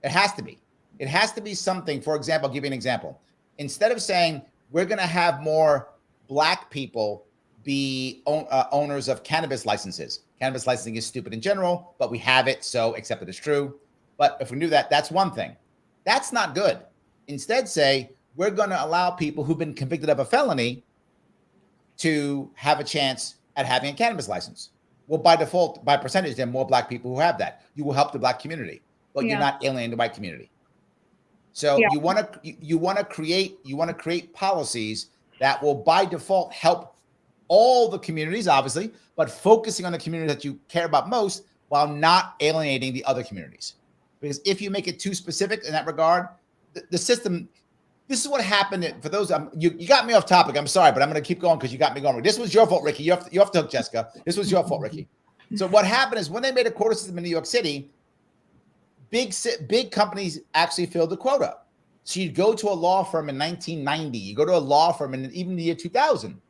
It has to be. It has to be something. For example, I'll give you an example. Instead of saying we're going to have more Black people be owners of cannabis licenses. Cannabis licensing is stupid in general, but we have it, so accept it as true. But if we knew that, that's one thing. That's not good. Instead, say we're going to allow people who've been convicted of a felony to have a chance at having a cannabis license. Well, by default, by percentage, there are more Black people who have that. You will help the Black community, but you're not alienating the white community. So you want to create policies that will, by default, help all the communities, obviously, but focusing on the community that you care about most, while not alienating the other communities. Because if you make it too specific in that regard, the system. This is what happened. For those, you got me off topic. I'm sorry, but I'm going to keep going because you got me going. This was your fault, Rikki. You're off the hook, Jessica. This was your fault, Rikki. So what happened is when they made a quota system in New York City, big companies actually filled the quota. So you'd go to a law firm in 1990. You go to a law firm in even the year 2000,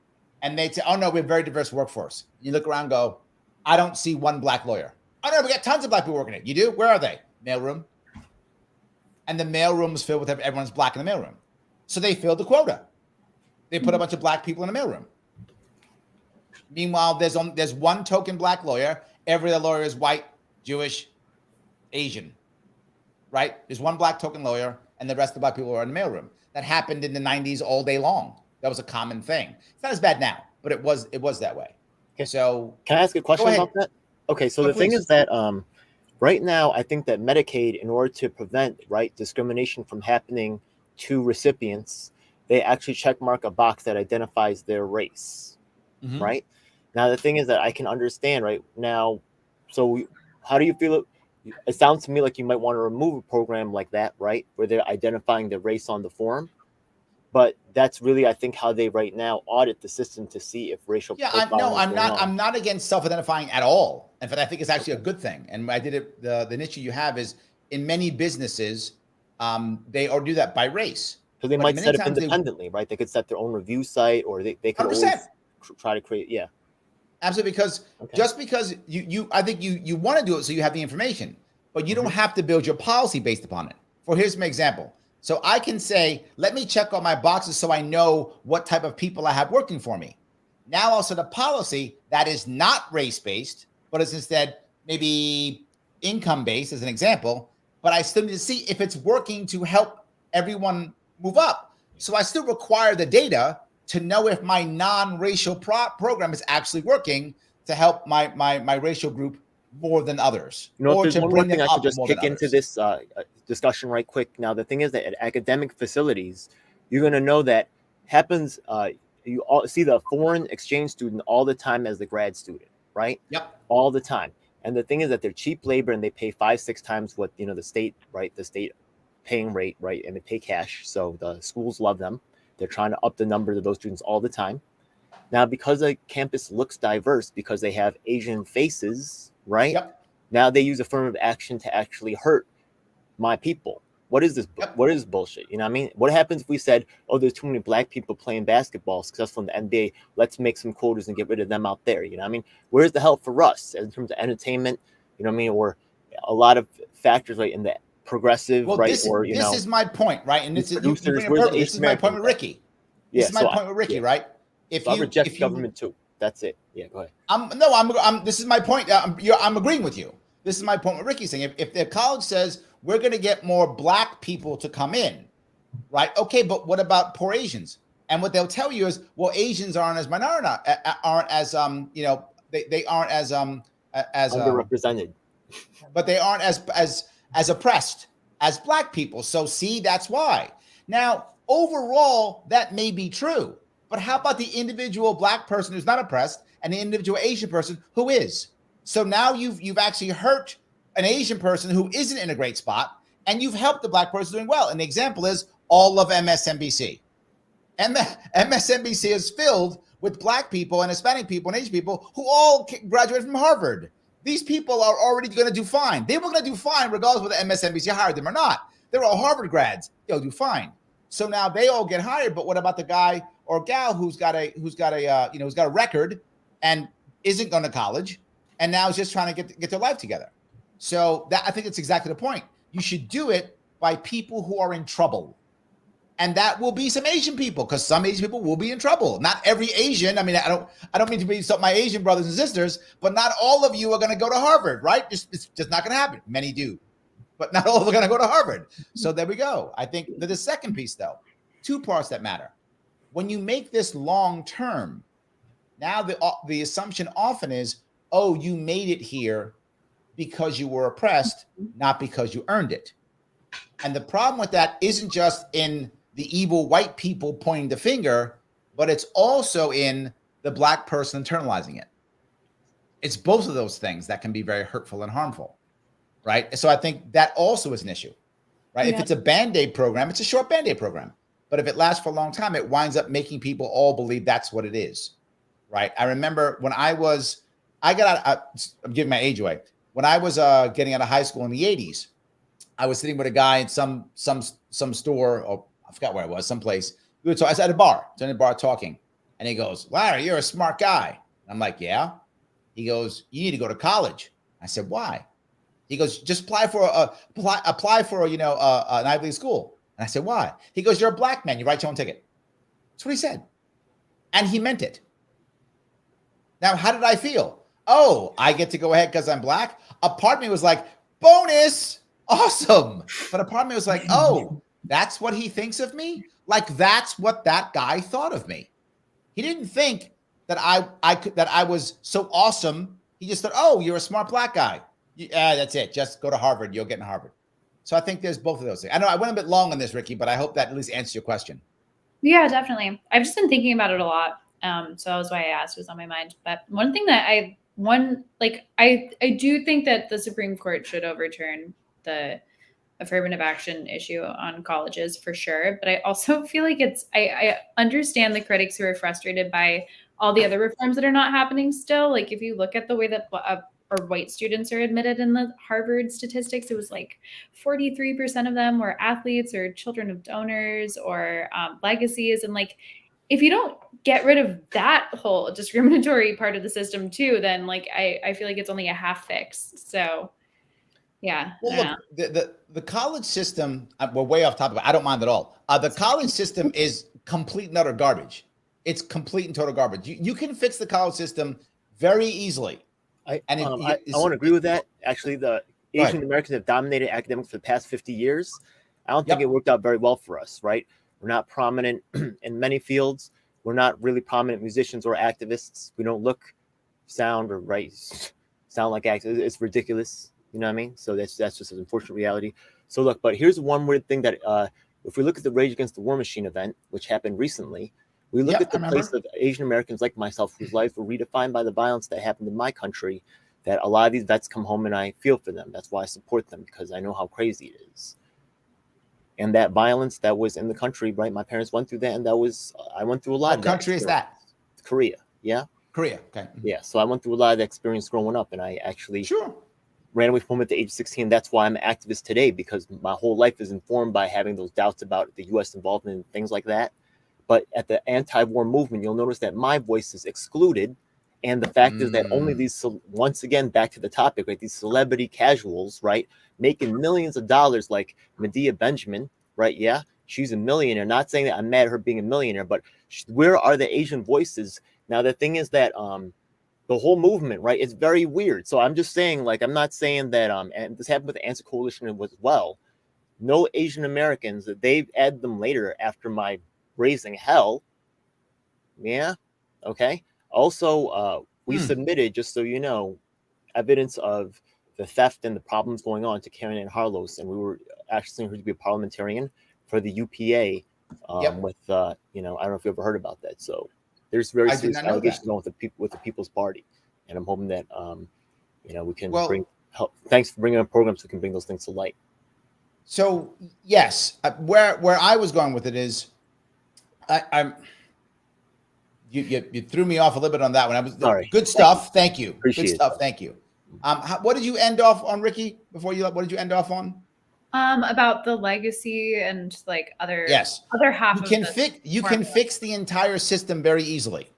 and they'd say, "Oh no, we have a very diverse workforce." You look around, and go, "I don't see one Black lawyer." "Oh no, we got tons of Black people working it." "You do? Where are they?" "Mailroom." And the mailroom was filled with everyone's Black in the mailroom. So they filled the quota. They put a bunch of Black people in the mailroom. Meanwhile, there's one token Black lawyer. Every other lawyer is white, Jewish, Asian, right? There's one Black token lawyer, and the rest of the Black people are in the mailroom. That happened in the 90s all day long. That was a common thing. It's not as bad now, but it was that way. Okay. So can I ask a question about that? Okay, so the thing is that right now, I think that Medicaid, in order to prevent discrimination from happening to recipients, they actually check mark a box that identifies their race, right? Now, the thing is that I can understand right now. So how do you feel? It sounds to me like you might want to remove a program like that, right? Where they're identifying the race on the form. But that's really, I think, how they right now audit the system to see if racial. Yeah, I'm not against self-identifying at all. In fact, I think it's actually a good thing. And I did it. The issue you have is in many businesses, they do that by race. Because they might set up independently, right? They could set their own review site, or they could 100%. always try to create. Yeah, absolutely. Because just because I think you want to do it so you have the information, but you don't have to build your policy based upon it. Here's my example. So I can say, let me check all my boxes so I know what type of people I have working for me. Now I'll set a policy that is not race-based, but is instead maybe income-based as an example, but I still need to see if it's working to help everyone move up. So I still require the data to know if my non-racial program is actually working to help my racial group more than others. You know, or if there's one more thing I could just kick into this discussion right quick. Now, the thing is that at academic facilities, you're going to know that happens. You all see the foreign exchange student all the time as the grad student, right? Yep. All the time. And the thing is that they're cheap labor and they pay 5-6 times what, the state, right? The state paying rate, right? And they pay cash. So the schools love them. They're trying to up the number of those students all the time. Now, because the campus looks diverse, because they have Asian faces, right? Yep. Now they use affirmative action to actually hurt my people. What is this? Yep. What is bullshit? You know what I mean? What happens if we said, oh, there's too many black people playing basketball, successful in the NBA. Let's make some quotas and get rid of them out there. You know what I mean? Where's the help for us in terms of entertainment? You know what I mean? Or a lot of factors, right, in the progressive, right? This is my point, right? And this is my point with Rikki. Yeah, this is my point with Rikki, right? I reject government too. That's it. Yeah, go ahead. This is my point. I'm agreeing with you. This is my point with Rikki saying if the college says we're going to get more black people to come in, right? Okay, but what about poor Asians? And what they'll tell you is, well, Asians aren't as minority, aren't as they aren't as underrepresented, but they aren't as oppressed as black people. So see, that's why. Now, overall, that may be true. But how about the individual black person who's not oppressed and the individual Asian person who is? So now you've actually hurt an Asian person who isn't in a great spot, and you've helped the black person doing well. And the example is all of MSNBC. And MSNBC is filled with black people and Hispanic people and Asian people who all graduated from Harvard. These people are already going to do fine. They were going to do fine regardless of whether MSNBC hired them or not. They're all Harvard grads. They'll do fine. So now they all get hired. But what about the guy or gal who's got a record and isn't going to college and now is just trying to get their life together? So that, I think it's exactly the point. You should do it by people who are in trouble. And that will be some Asian people, because some Asian people will be in trouble. Not every Asian. I mean, I don't mean to be my Asian brothers and sisters, but not all of you are going to go to Harvard, right? It's just not going to happen. Many do, but not all are going to go to Harvard. So there we go. I think the second piece, though, 2 parts that matter. When you make this long term, now the assumption often is, oh, you made it here because you were oppressed, not because you earned it. And the problem with that isn't just in the evil white people pointing the finger, but it's also in the black person internalizing it. It's both of those things that can be very hurtful and harmful, right? So I think that also is an issue, right? Yeah. If it's a Band-Aid program, it's a short Band-Aid program. But if it lasts for a long time, it winds up making people all believe that's what it is, right? I remember when I'm giving my age away. When I was getting out of high school in the 80s, I was sitting with a guy in some store, or I forgot where I was, someplace. I was at a bar, talking. And he goes, "Larry, you're a smart guy." I'm like, "Yeah." He goes, "You need to go to college." I said, "Why?" He goes, "Just apply for an Ivy League school." And I said, "Why?" He goes, "You're a black man. You write your own ticket." That's what he said. And he meant it. Now, how did I feel? Oh, I get to go ahead because I'm black? A part of me was like, bonus, awesome. But a part of me was like, oh, that's what he thinks of me? Like, that's what that guy thought of me. He didn't think that I was so awesome. He just thought, oh, you're a smart black guy. Yeah, that's it. Just go to Harvard. You'll get in Harvard. So I think there's both of those things. I know I went a bit long on this, Rikki, but I hope that at least answers your question. Yeah, definitely. I've just been thinking about it a lot. So that was why I asked. It was on my mind. But one thing that I do think that the Supreme Court should overturn the affirmative action issue on colleges for sure. But I also feel like I understand the critics who are frustrated by all the other reforms that are not happening still. Like if you look at the way that or white students are admitted in the Harvard statistics, it was like 43% of them were athletes or children of donors or legacies. And like, if you don't get rid of that whole discriminatory part of the system too, then like, I feel like it's only a half fix. So yeah. Well, look, the college system, we're way off topic, but I don't mind at all. The college system is complete and utter garbage. It's complete and total garbage. You can fix the college system very easily. I want to agree with that. Actually, the Asian Americans have dominated academics for the past 50 years. I don't think it worked out very well for us, right? We're not prominent in many fields. We're not really prominent musicians or activists. We don't look, sound, or sound like activists. It's ridiculous. You know what I mean? So that's just an unfortunate reality. So look, but here's one weird thing that if we look at the Rage Against the War Machine event, which happened recently, we look at the place of Asian Americans like myself whose lives were redefined by the violence that happened in my country, that a lot of these vets come home and I feel for them. That's why I support them, because I know how crazy it is. And that violence that was in the country, right? My parents went through that, and I went through a lot of that. What country is that? Korea. Yeah. Korea. Okay. Yeah. So I went through a lot of that experience growing up, and I actually ran away from home at the age of 16. That's why I'm an activist today, because my whole life is informed by having those doubts about the U.S. involvement in things like that. But at the anti-war movement, you'll notice that my voice is excluded. And the fact is that only these, once again, back to the topic, right? These celebrity casuals, right? Making millions of dollars, like Medea Benjamin, right? Yeah, she's a millionaire. Not saying that I'm mad at her being a millionaire, but where are the Asian voices? Now, the thing is that the whole movement, right? It's very weird. So I'm just saying, like, I'm not saying that, and this happened with the Answer Coalition as well. No Asian Americans, they've added them later after my raising hell. Yeah. Okay. Also, we submitted, just so you know, evidence of the theft and the problems going on to Karen Ann Harlos, and we were actually her to be a parliamentarian for the UPA with, I don't know if you ever heard about that. So there's very serious allegations going with the People's Party, and I'm hoping that, we can bring help. Thanks for bringing up programs so we can bring those things to light. So yes, where I was going with it is, you threw me off a little bit on that one. I was sorry. Good stuff. Thank you. Appreciate Good stuff. Thank you. What did you end off on, Rikki? What did you end off on? About the legacy and like other half. You can fix the entire system very easily.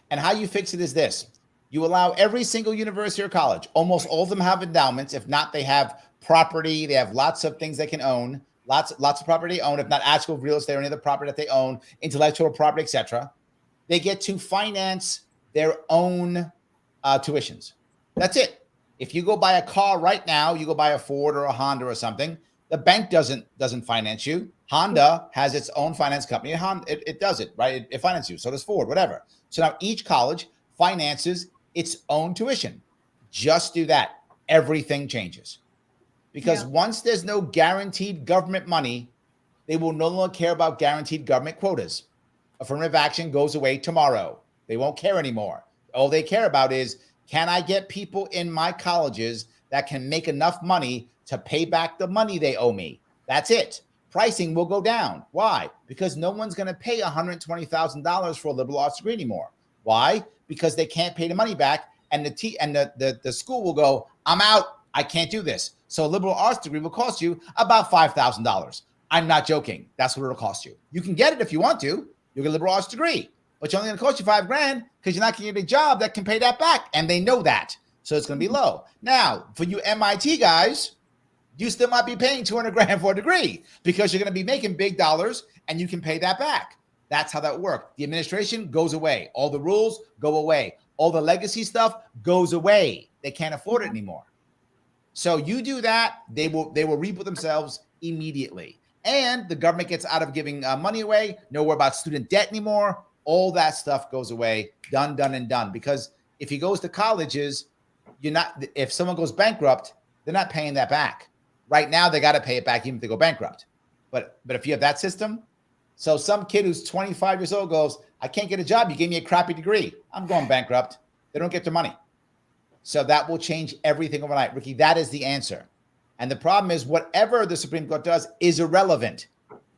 And how you fix it is this: you allow every single university or college, almost all of them have endowments. If not, they have property. They have lots of things they can own. Lots of property they own. If not actual real estate or any other property that they own, intellectual property, etc. They get to finance their own tuitions. That's it. If you go buy a car right now, you go buy a Ford or a Honda or something, the bank doesn't finance you. Honda has its own finance company. It does it, right? It finances you. So does Ford, whatever. So now each college finances its own tuition. Just do that. Everything changes. Because once there's no guaranteed government money, they will no longer care about guaranteed government quotas. Affirmative action goes away tomorrow. They won't care anymore. All they care about is, can I get people in my colleges that can make enough money to pay back the money they owe me? That's it. Pricing will go down. Why? Because no one's going to pay $120,000 for a liberal arts degree anymore. Why? Because they can't pay the money back, and the school will go, I'm out. I can't do this. So a liberal arts degree will cost you about $5,000. I'm not joking. That's what it'll cost you. You can get it if you want to. You'll get a liberal arts degree, but you're only going to cost you $5,000 because you're not going to get a job that can pay that back, and they know that. So it's going to be low. Now, for you MIT guys, you still might be paying $200,000 for a degree because you're going to be making big dollars, and you can pay that back. That's how that works. The administration goes away. All the rules go away. All the legacy stuff goes away. They can't afford it anymore. So you do that, they will reap with themselves immediately. And the government gets out of giving money away. No more about student debt anymore. All that stuff goes away. Done, and done. Because if he goes to colleges, if someone goes bankrupt, they're not paying that back. Right now, they got to pay it back even if they go bankrupt. But if you have that system, so some kid who's 25 years old goes, I can't get a job. You gave me a crappy degree. I'm going bankrupt. They don't get their money. So that will change everything overnight. Rikki, that is the answer. And the problem is whatever the Supreme Court does is irrelevant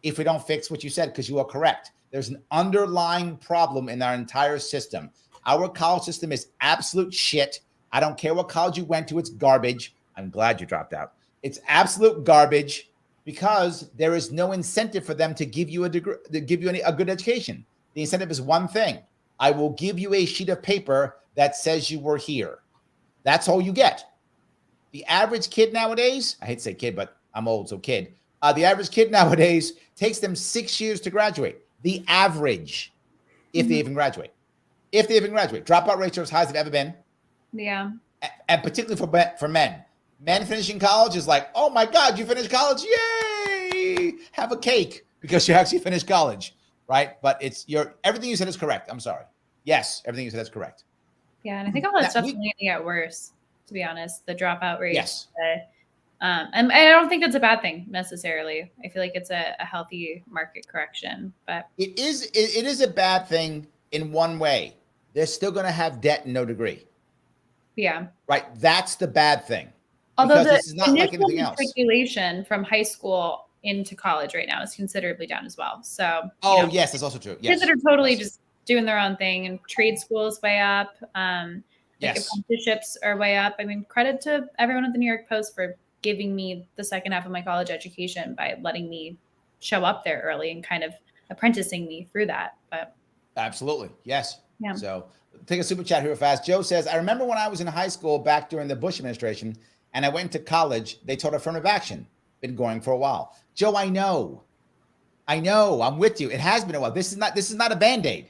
if we don't fix what you said, because you are correct. There's an underlying problem in our entire system. Our college system is absolute shit. I don't care what college you went to. It's garbage. I'm glad you dropped out. It's absolute garbage because there is no incentive for them to give you a degree, to give you a good education. The incentive is one thing. I will give you a sheet of paper that says you were here. That's all you get. The average kid nowadays, I hate to say kid, but I'm old, so kid. The average kid nowadays takes them 6 years to graduate. The average, if they even graduate. If they even graduate. Dropout rates are as high as they've ever been. Yeah. And particularly for men. Men finishing college is like, oh my God, you finished college? Yay! Have a cake because you actually finished college, right? But everything you said is correct. I'm sorry. Yes, everything you said is correct. Yeah, and I think all that stuff's only going to get worse, to be honest. The dropout rate. Yes. And I don't think that's a bad thing necessarily. I feel like it's a healthy market correction. But it is a bad thing in one way. They're still going to have debt and no degree. Yeah. Right. That's the bad thing. Although this is not like anything else. Matriculation from high school into college right now is considerably down as well. So. Yes, that's also true. Yes. Kids that are totally just doing their own thing, and trade school is way up. Apprenticeships are way up. I mean, credit to everyone at the New York Post for giving me the second half of my college education by letting me show up there early and kind of apprenticing me through that. But absolutely. Yes. Yeah. So take a super chat here fast. Joe says, I remember when I was in high school back during the Bush administration and I went to college, they taught affirmative action. Been going for a while. Joe, I know. I'm with you. It has been a while. This is not a Band-Aid.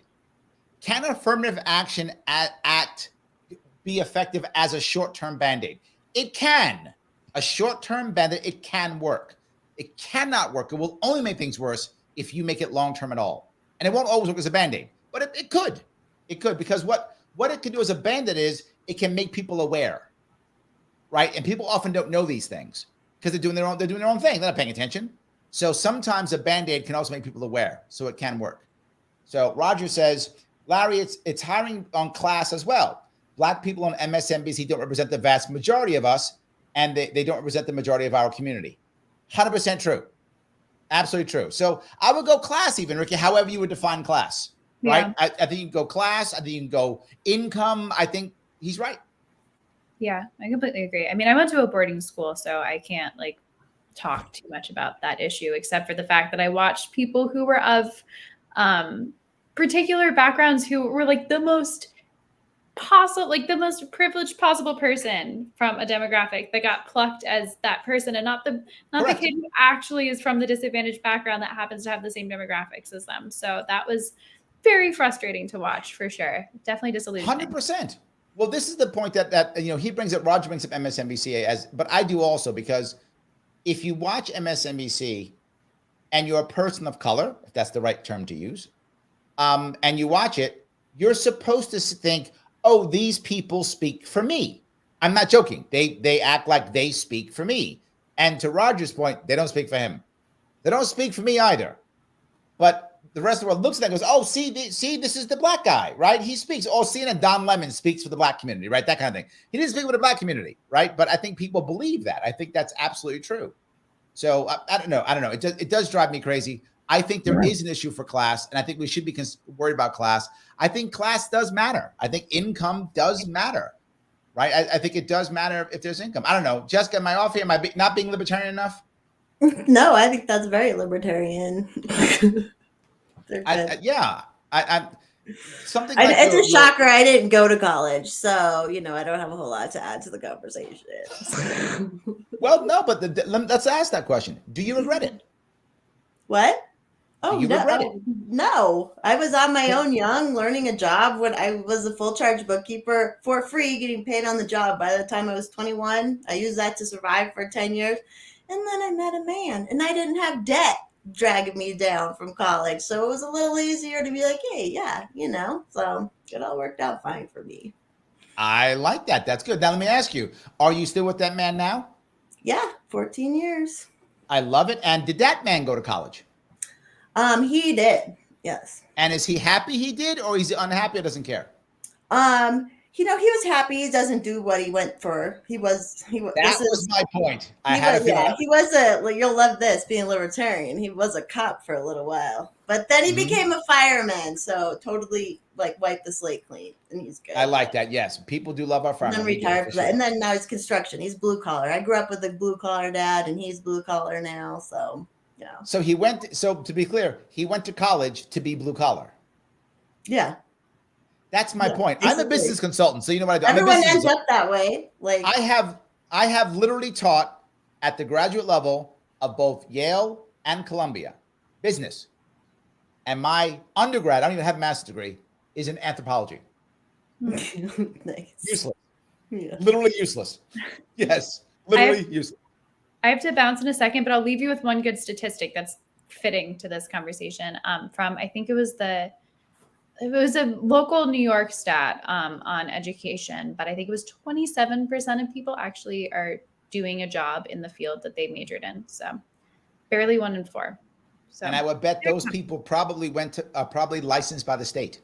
Can affirmative action be effective as a short-term Band-Aid? It can. A short-term Band-Aid, it can work. It cannot work. It will only make things worse if you make it long-term at all. And it won't always work as a Band-Aid, but it could. It could, because what it can do as a Band-Aid is it can make people aware, right? And people often don't know these things because they're doing their own thing. They're not paying attention. So sometimes a Band-Aid can also make people aware, so it can work. So Roger says, Larry, it's hiring on class as well. Black people on MSNBC don't represent the vast majority of us, and they don't represent the majority of our community. 100% true. Absolutely true. So I would go class even, Rikki, however you would define class, right? I think you can go class. I think you can go income. I think he's right. Yeah, I completely agree. I mean, I went to a boarding school, so I can't talk too much about that issue, except for the fact that I watched people who were of particular backgrounds who were the most privileged possible person from a demographic that got plucked as that person, and not the kid who actually is from the disadvantaged background that happens to have the same demographics as them. So that was very frustrating to watch, for sure. Definitely disillusioning. 100%. Well, this is the point that he brings up. Roger brings up MSNBC but I do also, because if you watch MSNBC and you're a person of color, if that's the right term to use, and you watch it, you're supposed to think, oh, these people speak for me. I'm not joking. They act like they speak for me. And to Roger's point, they don't speak for him. They don't speak for me either. But the rest of the world looks at that and goes, oh, see, this is the black guy, right? He speaks. Oh, CNN Don Lemon speaks for the black community, right? That kind of thing. He didn't speak for the black community, right? But I think people believe that. I think that's absolutely true. So I don't know. It does drive me crazy. I think there is an issue for class, and I think we should be worried about class. I think class does matter. I think income does matter, right? I think it does matter if there's income. I don't know. Jessica, am I off here? Am I not being libertarian enough? No, I think that's very libertarian. Something. It's a shocker. I didn't go to college, so I don't have a whole lot to add to the conversation. Well, no, but let's ask that question. Do you regret it? What? Oh, you regret it? No, I was on my own young, learning a job when I was a full charge bookkeeper for free, getting paid on the job. By the time I was 21, I used that to survive for 10 years. And then I met a man, and I didn't have debt dragging me down from college. So it was a little easier to be like, hey, so it all worked out fine for me. I like that. That's good. Now, let me ask you, are you still with that man now? Yeah, 14 years. I love it. And did that man go to college? He did. Yes. And is he happy he did, or is he unhappy or doesn't care? he was happy. He doesn't do what he went for. That was my point. You'll love this, being libertarian. He was a cop for a little while, but then he became a fireman. So totally wiped the slate clean, and he's good. I like that. Yes, people do love our firemen. And then retired, and then now he's construction. He's blue collar. I grew up with a blue collar dad, and he's blue collar now. So yeah. So to be clear, he went to college to be blue collar. Yeah. That's my point. Basically. I'm a business consultant, so you know what I do. Everyone ends up that way. I have literally taught at the graduate level of both Yale and Columbia business, and my undergrad, I don't even have a master's degree, is in anthropology. Nice. Useless. Yeah. Literally useless. Yes, literally useless. I have to bounce in a second, but I'll leave you with one good statistic that's fitting to this conversation. From I think it was a local New York stat on education, but I think it was 27% of people actually are doing a job in the field that they majored in. So barely 1 in 4. So, and I would bet those people probably went to probably licensed by the state.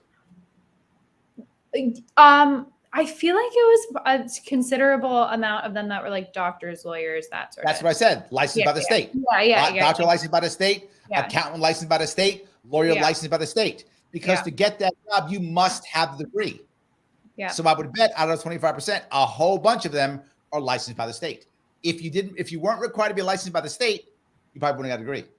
I feel like it was a considerable amount of them that were like doctors, lawyers, that sort of. That's what I said. Licensed by the state. Doctor licensed by the state. Accountant licensed by the state. Lawyer licensed by the state. Because to get that job, you must have the degree. Yeah. So I would bet out of 25%, a whole bunch of them are licensed by the state. If you weren't required to be licensed by the state, you probably wouldn't have got a degree.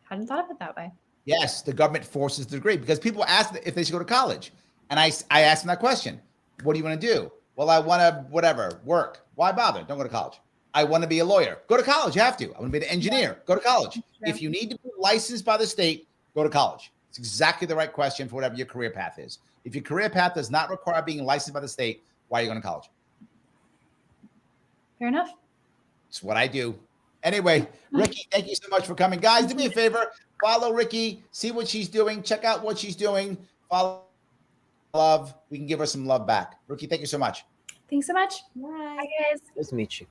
Hadn't thought of it that way. Yes, the government forces the degree because people ask if they should go to college. And I asked them that question. What do you want to do? Well, I want to work. Why bother? Don't go to college. I want to be a lawyer. Go to college. You have to. I want to be an engineer. Go to college. Yeah. If you need to be licensed by the state, go to college. It's exactly the right question for whatever your career path is. If your career path does not require being licensed by the state, why are you going to college? Fair enough. It's what I do. Anyway, Rikki, thank you so much for coming. Guys, do me a favor. Follow Rikki. See what she's doing. Check out what she's doing. Follow love. We can give her some love back. Rikki, thank you so much. Thanks so much. Bye, guys. Nice to meet you.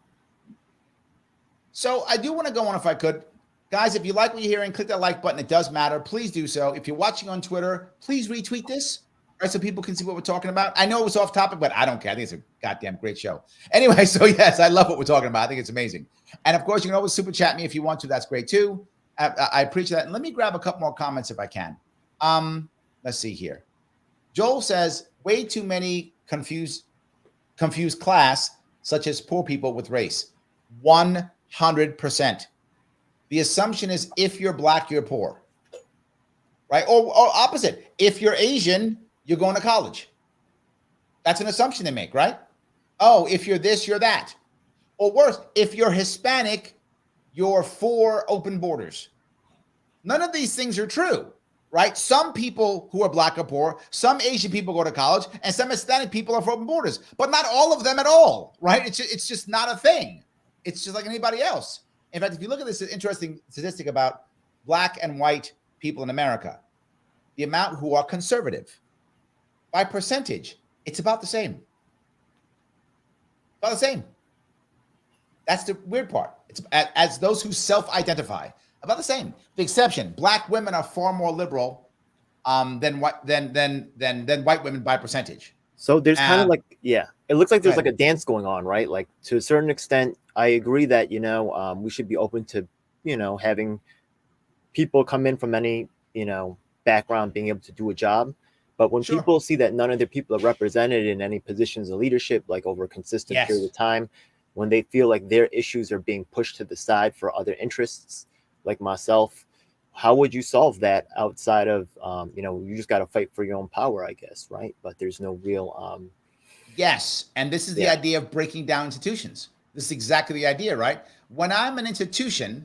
So I do want to go on if I could. Guys, if you like what you're hearing, click that like button. It does matter. Please do so. If you're watching on Twitter, please retweet this, right, so people can see what we're talking about. I know it was off topic, but I don't care. I think it's a goddamn great show. Anyway, so yes, I love what we're talking about. I think it's amazing. And of course, you can always super chat me if you want to. That's great too. I appreciate that. And let me grab a couple more comments if I can. Let's see here. Joel says, way too many confused class, such as poor people with race. 100%. The assumption is if you're black, you're poor, right? Or opposite. If you're Asian, you're going to college. That's an assumption they make, right? Oh, if you're this, you're that. Or worse, if you're Hispanic, you're for open borders. None of these things are true, right? Some people who are black are poor, some Asian people go to college, and some Hispanic people are for open borders, but not all of them at all, right? It's just not a thing. It's just like anybody else. In fact, if you look at this interesting statistic about black and white people in America, the amount who are conservative, by percentage, it's about the same. About the same. That's the weird part. It's as those who self-identify, about the same. The exception: black women are far more liberal than white women by percentage. So there's kind of like, it looks like there's like a dance going on, right? Like to a certain extent, I agree that, we should be open to, having people come in from any, background being able to do a job. But when people see that none of their people are represented in any positions of leadership, like over a consistent period of time, when they feel like their issues are being pushed to the side for other interests, like myself, how would you solve that outside of, you just got to fight for your own power, I guess, right? But there's no real... Yes, and this is the idea of breaking down institutions. This is exactly the idea, right? When I'm an institution,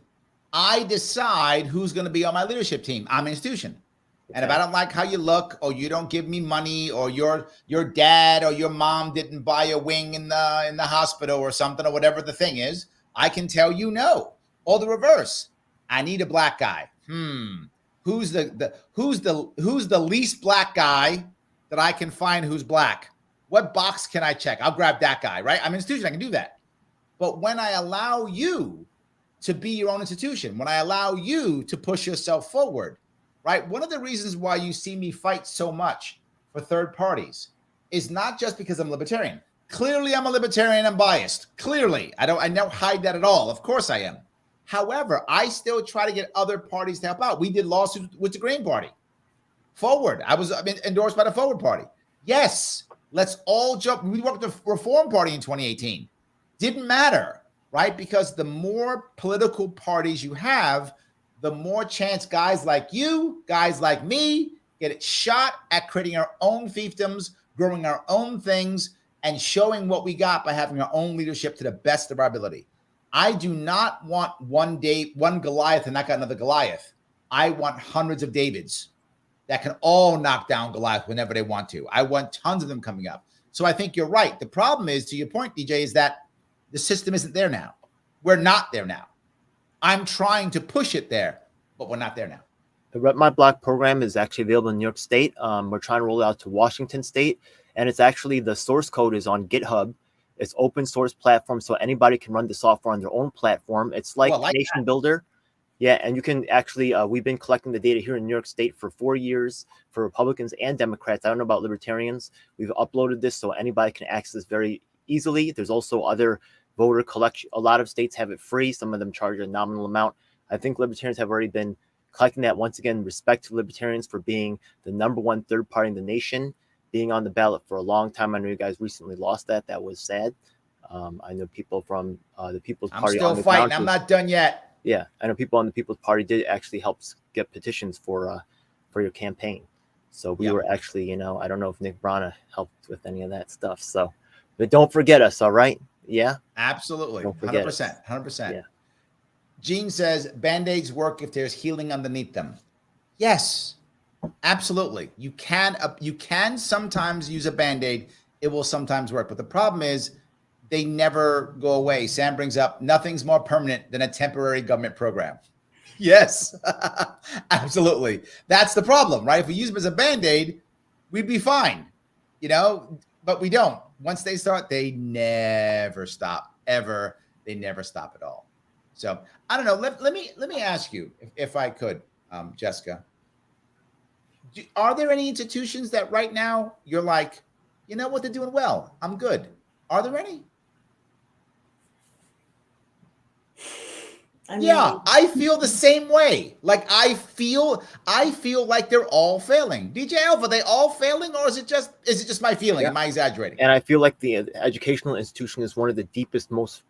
I decide who's going to be on my leadership team. I'm an institution. And if I don't like how you look, or you don't give me money, or your dad or your mom didn't buy a wing in the hospital or something, or whatever the thing is, I can tell you no. Or the reverse. I need a black guy. Who's the least black guy that I can find who's black? What box can I check? I'll grab that guy, right? I'm an institution. I can do that. But when I allow you to be your own institution, when I allow you to push yourself forward, right? One of the reasons why you see me fight so much for third parties is not just because I'm libertarian. Clearly, I'm a libertarian. I'm biased. Clearly, I don't hide that at all. Of course I am. However, I still try to get other parties to help out. We did lawsuits with the Green Party. Forward. I was endorsed by the Forward Party. Yes, let's all jump. We worked with the Reform Party in 2018. Didn't matter, right? Because the more political parties you have, the more chance guys like you, guys like me, get it shot at creating our own fiefdoms, growing our own things, and showing what we got by having our own leadership to the best of our ability. I do not want one Goliath and knock out another Goliath. I want hundreds of Davids that can all knock down Goliath whenever they want to. I want tons of them coming up. So I think you're right. The problem is, to your point, DJ, is that the system isn't there now. We're not there now. I'm trying to push it there, but we're not there now. The Rep My Block program is actually available in New York State. We're trying to roll it out to Washington State. And it's actually, the source code is on GitHub. It's open source platform, so anybody can run the software on their own platform. It's like Nation Builder. Yeah, and you can actually, we've been collecting the data here in New York State for 4 years for Republicans and Democrats. I don't know about Libertarians. We've uploaded this so anybody can access very easily. There's also other voter collection. A lot of states have it free. Some of them charge a nominal amount. I think Libertarians have already been collecting that. Once again, respect to Libertarians for being the #1 third party in the nation, being on the ballot for a long time. I know you guys recently lost that. That was sad. I know people from the People's Party. I'm still fighting. I'm not done yet. Yeah, I know people on the People's Party did actually help get petitions for your campaign. So we were actually, I don't know if Nick Brana helped with any of that stuff. So, but don't forget us, all right? Yeah, absolutely, 100%, 100%. Yeah. Gene says Band-Aids work if there's healing underneath them. Yes, absolutely. You can sometimes use a Band-Aid. It will sometimes work, but the problem is they never go away. Sam brings up nothing's more permanent than a temporary government program. Yes, absolutely. That's the problem, right? If we use them as a Band-Aid, we'd be fine, but we don't. Once they start, they never stop, ever. They never stop at all. So I don't know. Let me ask you, if I could, Jessica, are there any institutions that right now you're like, you know what, they're doing well, I'm good? Are there any? I feel the same way. Like I feel like they're all failing. DJ Elf, are they all failing, or is it just my feeling? Yeah. Am I exaggerating? And I feel like the educational institution is one of the deepest, most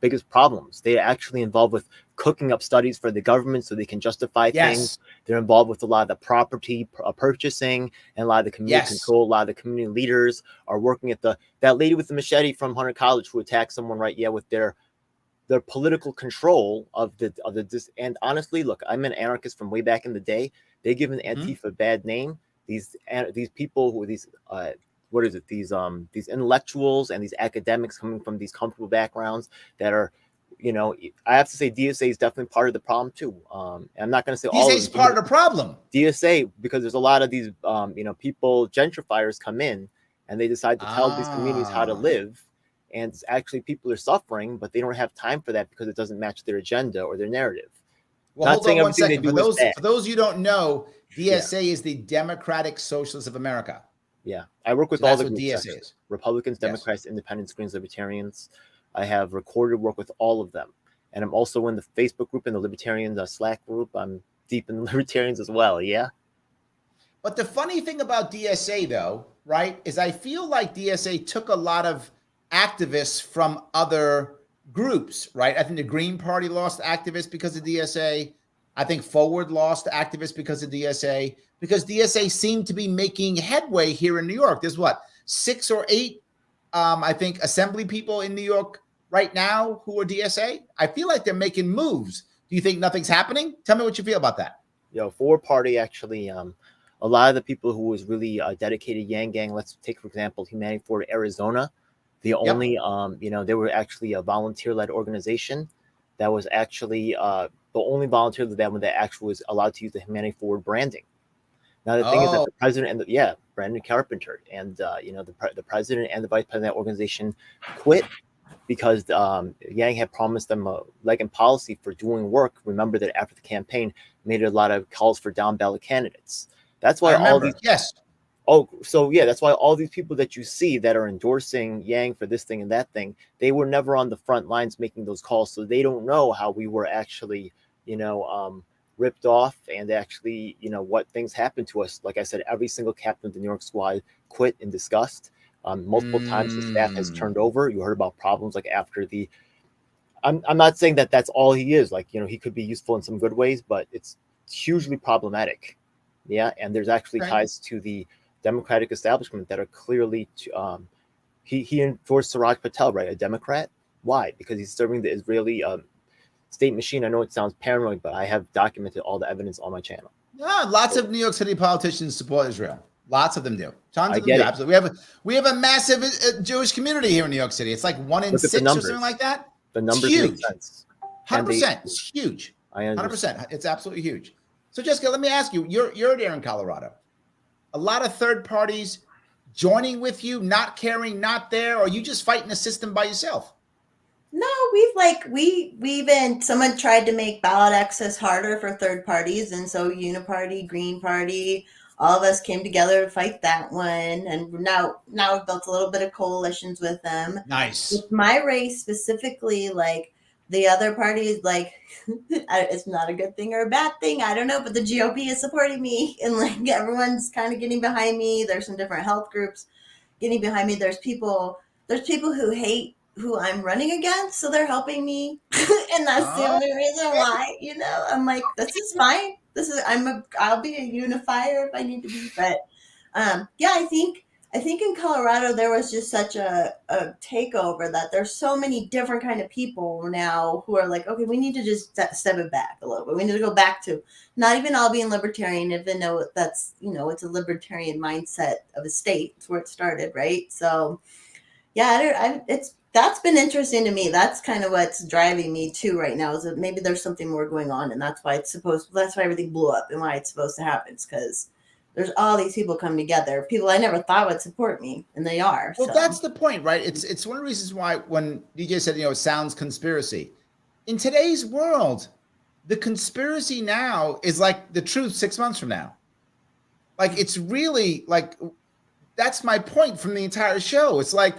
biggest problems. They're actually involved with cooking up studies for the government so they can justify things. They're involved with a lot of the property purchasing and a lot of the community control. A lot of the community leaders are working at that lady with the machete from Hunter College who attacked someone, right? Yeah, with their political control of this. And honestly, look, I'm an anarchist from way back in the day. They give an Antifa a bad name. These people who these intellectuals and these academics coming from these comfortable backgrounds that are, I have to say DSA is definitely part of the problem too. I'm not going to say all. DSA is part of the problem. DSA, because there's a lot of these, people, gentrifiers come in and they decide to tell these communities how to live. And actually people are suffering, but they don't have time for that because it doesn't match their agenda or their narrative. Well, hold on 1 second. For those you don't know, DSA is the Democratic Socialists of America. Yeah, I work with all the groups, DSA is. Republicans, Democrats, Independents, Greens, Libertarians. I have recorded work with all of them. And I'm also in the Facebook group and the Libertarian Slack group. I'm deep in the Libertarians as well, yeah. But the funny thing about DSA, though, right, is I feel like DSA took a lot of activists from other groups, right? I think the Green Party lost activists because of DSA. I think Forward lost activists because of DSA, because DSA seemed to be making headway here in New York. There's 6 or 8, I think, assembly people in New York right now who are DSA. I feel like they're making moves. Do you think nothing's happening? Tell me what you feel about that. Forward Party actually, a lot of the people who was really dedicated Yang Gang, let's take, for example, Humanity for Arizona. The only, they were actually a volunteer-led organization that was actually the only volunteer that actually was allowed to use the Humanity Forward branding. Now, the thing is that the president and Brandon Carpenter and, the president and the vice president of that organization quit because Yang had promised them a leg in policy for doing work. Remember that after the campaign, made a lot of calls for down ballot candidates. That's why Oh, so yeah, that's why all these people that you see that are endorsing Yang for this thing and that thing, they were never on the front lines making those calls, so they don't know how we were actually, ripped off, and actually, what things happened to us. Like I said, every single captain of the New York squad quit in disgust. Multiple times the staff has turned over. You heard about problems like after the. I'm not saying that that's all he is. Like, he could be useful in some good ways, but it's hugely problematic. Yeah, and there's actually ties to the Democratic establishment that are clearly. He endorsed Siraj Patel, right? A Democrat. Why? Because he's serving the Israeli state machine. I know it sounds paranoid, but I have documented all the evidence on my channel. Yeah, lots of New York City politicians support Israel. Lots of them do. Tons of them do. Absolutely. We have a massive Jewish community here in New York City. It's like 1 in 6 or something like that. The numbers make sense. 100%. It's huge. 100%. It's absolutely huge. So, Jessica, let me ask you. You're there in Colorado. A lot of third parties joining with you, not caring, not there, or you just fighting the system by yourself? No, someone tried to make ballot access harder for third parties. And so Uniparty, Green Party, all of us came together to fight that one. And now we've built a little bit of coalitions with them. Nice. With my race specifically, like the other parties, like it's not a good thing or a bad thing. I don't know, but the GOP is supporting me and like everyone's kind of getting behind me. There's some different health groups getting behind me. There's people who hate who I'm running against, so they're helping me. And that's the only reason why, I'm like, this is fine. I'll be a unifier if I need to be. But yeah, I think in Colorado there was just such a takeover that there's so many different kind of people now who are like, okay, we need to just step it back a little bit. We need to go back to not even all being libertarian, even though that's, it's a libertarian mindset of a state. It's where it started, right? So yeah, that's been interesting to me. That's kind of what's driving me too right now, is that maybe there's something more going on, and that's why everything blew up and why it's supposed to happen. It's because there's all these people come together, people I never thought would support me, and they are. Well, that's the point, right? It's one of the reasons why when DJ said, it sounds conspiracy. In today's world, the conspiracy now is like the truth 6 months from now. Like, it's really like, that's my point from the entire show. It's like,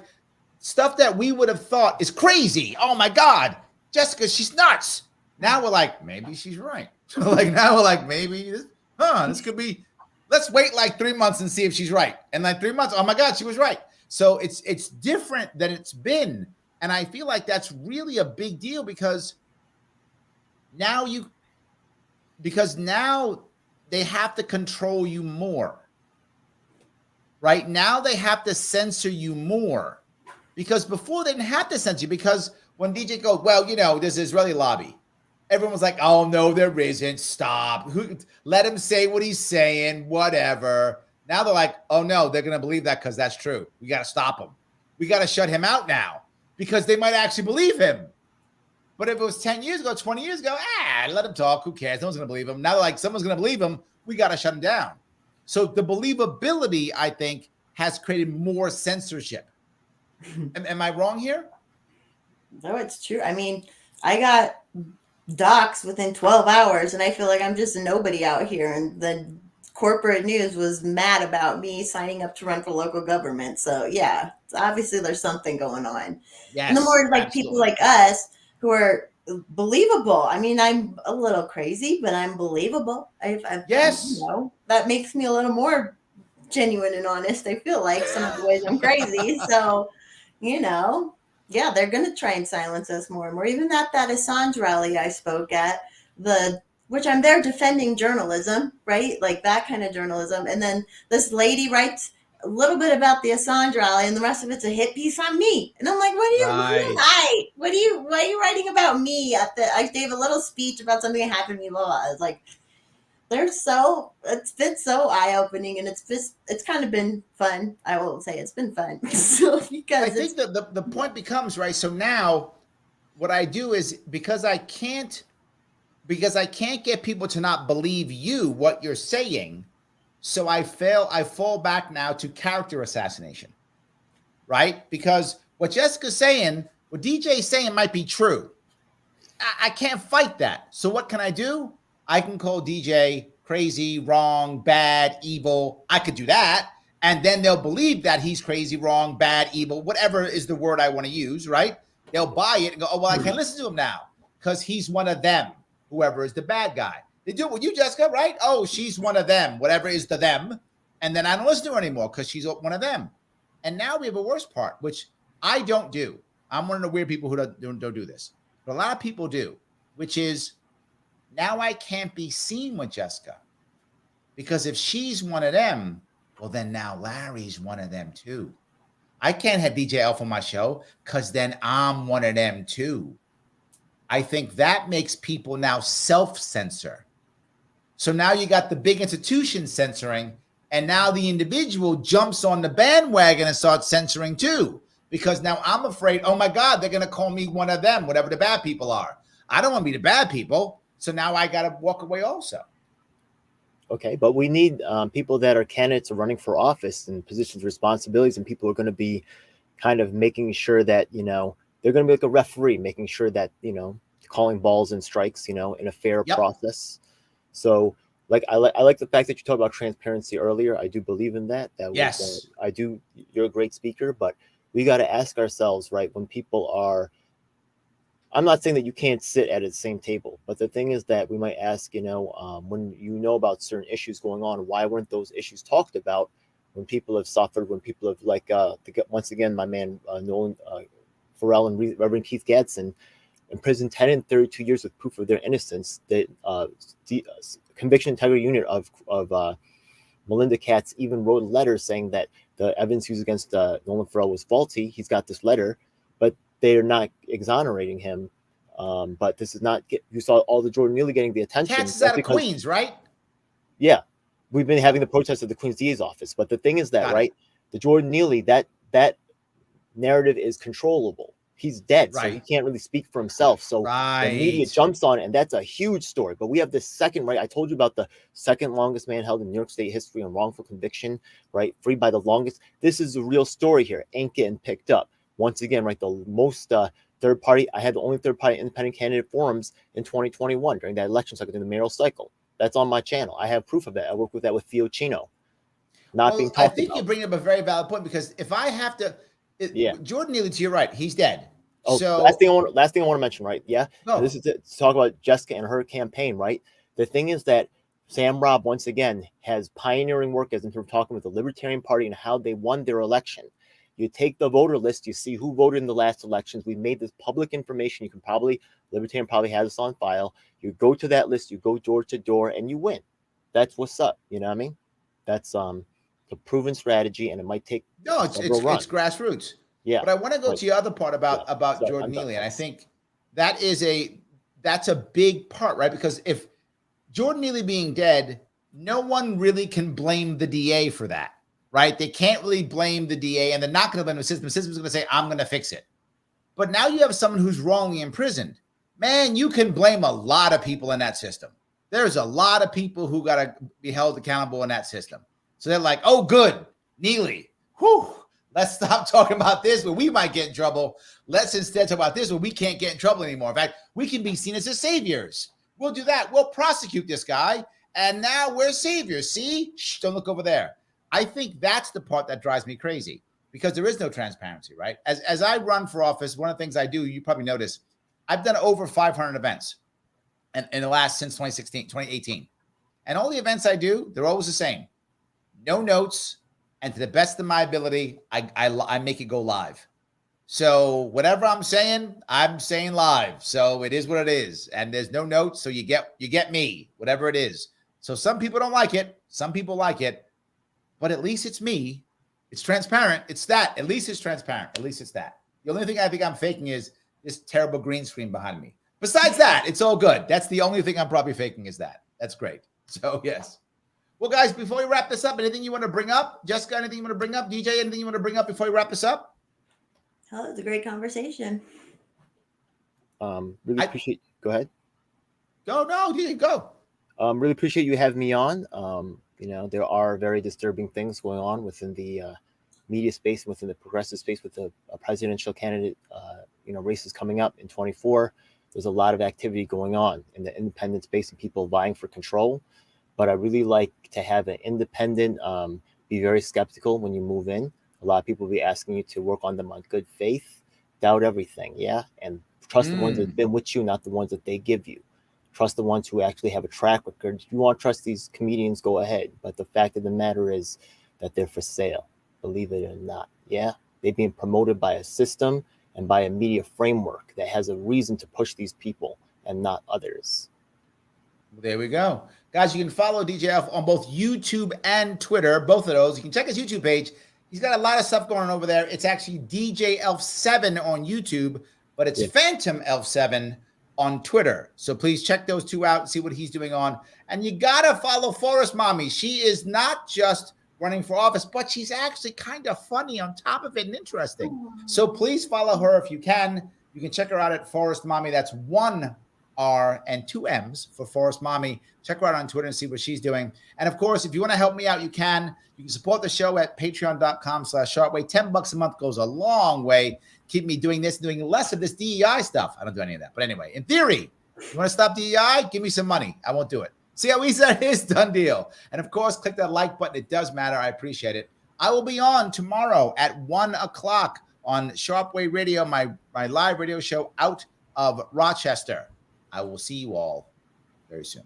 stuff that we would have thought is crazy. Oh my God, Jessica, she's nuts. Now we're like, maybe she's right. Now we're like, maybe this could be. Let's wait like 3 months and see if she's right. And like 3 months, oh my God, she was right. So it's different than it's been, and I feel like that's really a big deal because now they have to control you more. Right now they have to censor you more. Because before they didn't have to censor you, because when DJ goes, well, there's an Israeli lobby. Everyone was like, oh, no, there isn't. Stop. Let him say what he's saying, whatever. Now they're like, oh, no, they're going to believe that because that's true. We got to stop him. We got to shut him out now because they might actually believe him. But if it was 10 years ago, 20 years ago, let him talk. Who cares? No one's going to believe him. Now they're like, someone's going to believe him. We got to shut him down. So the believability, I think, has created more censorship. Am I wrong here? No, it's true. I mean, I got docs within 12 hours, and I feel like I'm just a nobody out here. And the corporate news was mad about me signing up to run for local government. So yeah, obviously there's something going on. Yes, and the more like absolutely. People like us who are believable. I mean, I'm a little crazy, but I'm believable. Yes, that makes me a little more genuine and honest. I feel like some of the ways I'm crazy. So. Yeah, they're going to try and silence us more and more. Even at that Assange rally I spoke at, which I'm there defending journalism, right? Like that kind of journalism. And then this lady writes a little bit about the Assange rally, and the rest of it's a hit piece on me. And I'm like, why are you writing about me? I gave a little speech about something that happened to me. Blah, blah. It's like, it's been so eye-opening, and it's kind of been fun. I won't say it's been fun. So because I think that the point becomes, right, so now what I do is because I can't get people to not believe what you're saying, so I fall back now to character assassination. Right? Because what Jessica's saying, what DJ's saying might be true. I can't fight that. So what can I do? I can call DJ crazy, wrong, bad, evil. I could do that. And then they'll believe that he's crazy, wrong, bad, evil, whatever is the word I want to use, right? They'll buy it and go, oh, well, I can't listen to him now because he's one of them, whoever is the bad guy. They do it with you, Jessica, right? Oh, she's one of them, whatever is the them. And then I don't listen to her anymore because she's one of them. And now we have a worse part, which I don't do. I'm one of the weird people who don't do this. But a lot of people do, which is now I can't be seen with Jessica. Because if she's one of them, well, then now Larry's one of them too. I can't have DJ Elf on my show because then I'm one of them too. I think that makes people now self-censor. So now you got the big institution censoring, and now the individual jumps on the bandwagon and starts censoring too. Because now I'm afraid, oh my God, they're going to call me one of them, whatever the bad people are. I don't want to be the bad people. So now I got to walk away also. Okay, but we need people that are candidates or running for office and positions of responsibilities, and people are going to be kind of making sure that, you know, they're going to be like a referee, making sure that, you know, calling balls and strikes, you know, in a fair process. So, like, I like the fact that you talked about transparency earlier. I do believe in that. Yes, I do. You're a great speaker, but we got to ask ourselves, right, when people are. I'm not saying that you can't sit at the same table, but the thing is that we might ask, you know, when you know about certain issues going on, why weren't those issues talked about when people have suffered, when people have, like, once again, my man Nolan Farrell and Reverend Keith Gadsden, in prison 10 and 32 years with proof of their innocence. The conviction integrity unit of Melinda Katz even wrote a letter saying that the evidence used against Nolan Farrell was faulty. He's got this letter, but they're not exonerating him. But this is not, you saw all the Jordan Neely getting the attention. Katz is out of Queens, right? Yeah. We've been having the protests at the Queens DA's office. But the thing is that, right, the Jordan Neely, that narrative is controllable. He's dead, so he can't really speak for himself. So the media jumps on it, and that's a huge story. But we have this second, right? I told you about the second longest man held in New York State history on wrongful conviction, right? Freed by the longest. This is a real story here. Ain't getting picked up. Once again, right? The most third party. I had the only third party independent candidate forums in 2021 during that election cycle, during the mayoral cycle. That's on my channel. I have proof of that. I work with that with Fiocchino. I think you bring up a very valid point, because if I have to, Jordan Neely, to your right, he's dead. Oh, so last thing I want to mention, right? Yeah, this is to talk about Jessica and her campaign, right? The thing is that Sam Robb, once again, has pioneering work as in terms of talking with the Libertarian Party and how they won their election. You take the voter list, you see who voted in the last elections. We made this public information. You can probably, Libertarian probably has this on file. You go to that list, you go door to door, and you win. That's what's up. You know what I mean? That's the proven strategy, and it might take it's grassroots. Yeah. But I want to go to the other part about Jordan Neely, and I think that's a big part, right? Because if Jordan Neely being dead, no one really can blame the DA for that, right? They can't really blame the DA, and they're not going to blame the system. The system's going to say, I'm going to fix it. But now you have someone who's wrongly imprisoned. Man, you can blame a lot of people in that system. There's a lot of people who got to be held accountable in that system. So they're like, oh, good, Neely, whew. Let's stop talking about this where we might get in trouble. Let's instead talk about this where we can't get in trouble anymore. In fact, we can be seen as the saviors. We'll do that. We'll prosecute this guy. And now we're saviors. See? Shh, don't look over there. I think that's the part that drives me crazy, because there is no transparency, right? As I run for office, one of the things I do, you probably notice, I've done over 500 events in the last, since 2018. And all the events I do, they're always the same. No notes. And to the best of my ability, I make it go live. So whatever I'm saying live. So it is what it is. And there's no notes. So you get me, whatever it is. So some people don't like it. Some people like it. But at least it's me. It's transparent. It's that. At least it's transparent. At least it's that. The only thing I think I'm faking is this terrible green screen behind me. Besides that, it's all good. That's the only thing I'm probably faking is that. That's great. So yes. Well, guys, before we wrap this up, anything you want to bring up? Jessica, anything you want to bring up? DJ, anything you want to bring up before we wrap this up? Oh, it was a great conversation. Really appreciate. Go ahead. No, DJ, go. Really appreciate you having me on. You know, there are very disturbing things going on within the media space, within the progressive space, with the presidential candidate, races coming up in 24. There's a lot of activity going on in the independent space and people vying for control. But I really like to have an independent Be very skeptical when you move in. A lot of people will be asking you to work on them on good faith. Doubt everything, yeah? And trust the ones that have been with you, not the ones that they give you. Trust the ones who actually have a track record. If you want to trust these comedians, go ahead. But the fact of the matter is that they're for sale, believe it or not, yeah? They're being promoted by a system and by a media framework that has a reason to push these people and not others. There we go. Guys, you can follow DJ Elf on both YouTube and Twitter, both of those. You can check his YouTube page. He's got a lot of stuff going on over there. It's actually DJ Elf7 on YouTube, but it's Phantom Elf7 on Twitter. So please check those two out and see what he's doing on. And you got to follow Forest Mommy. She is not just running for office, but she's actually kind of funny on top of it and interesting. So please follow her if you can. You can check her out at Forest Mommy. That's 1 R and 2 M's for Forest Mommy. Check her out on Twitter and see what she's doing. And of course, if you want to help me out, you can. You can support the show at patreon.com/Sharpeway. $10 a month goes a long way. Keep me doing this, doing less of this DEI stuff. I don't do any of that. But anyway, in theory, you want to stop DEI? Give me some money. I won't do it. See how easy that is? Done deal. And of course, click that like button. It does matter. I appreciate it. I will be on tomorrow at 1 o'clock on Sharpeway Radio, my live radio show out of Rochester. I will see you all very soon.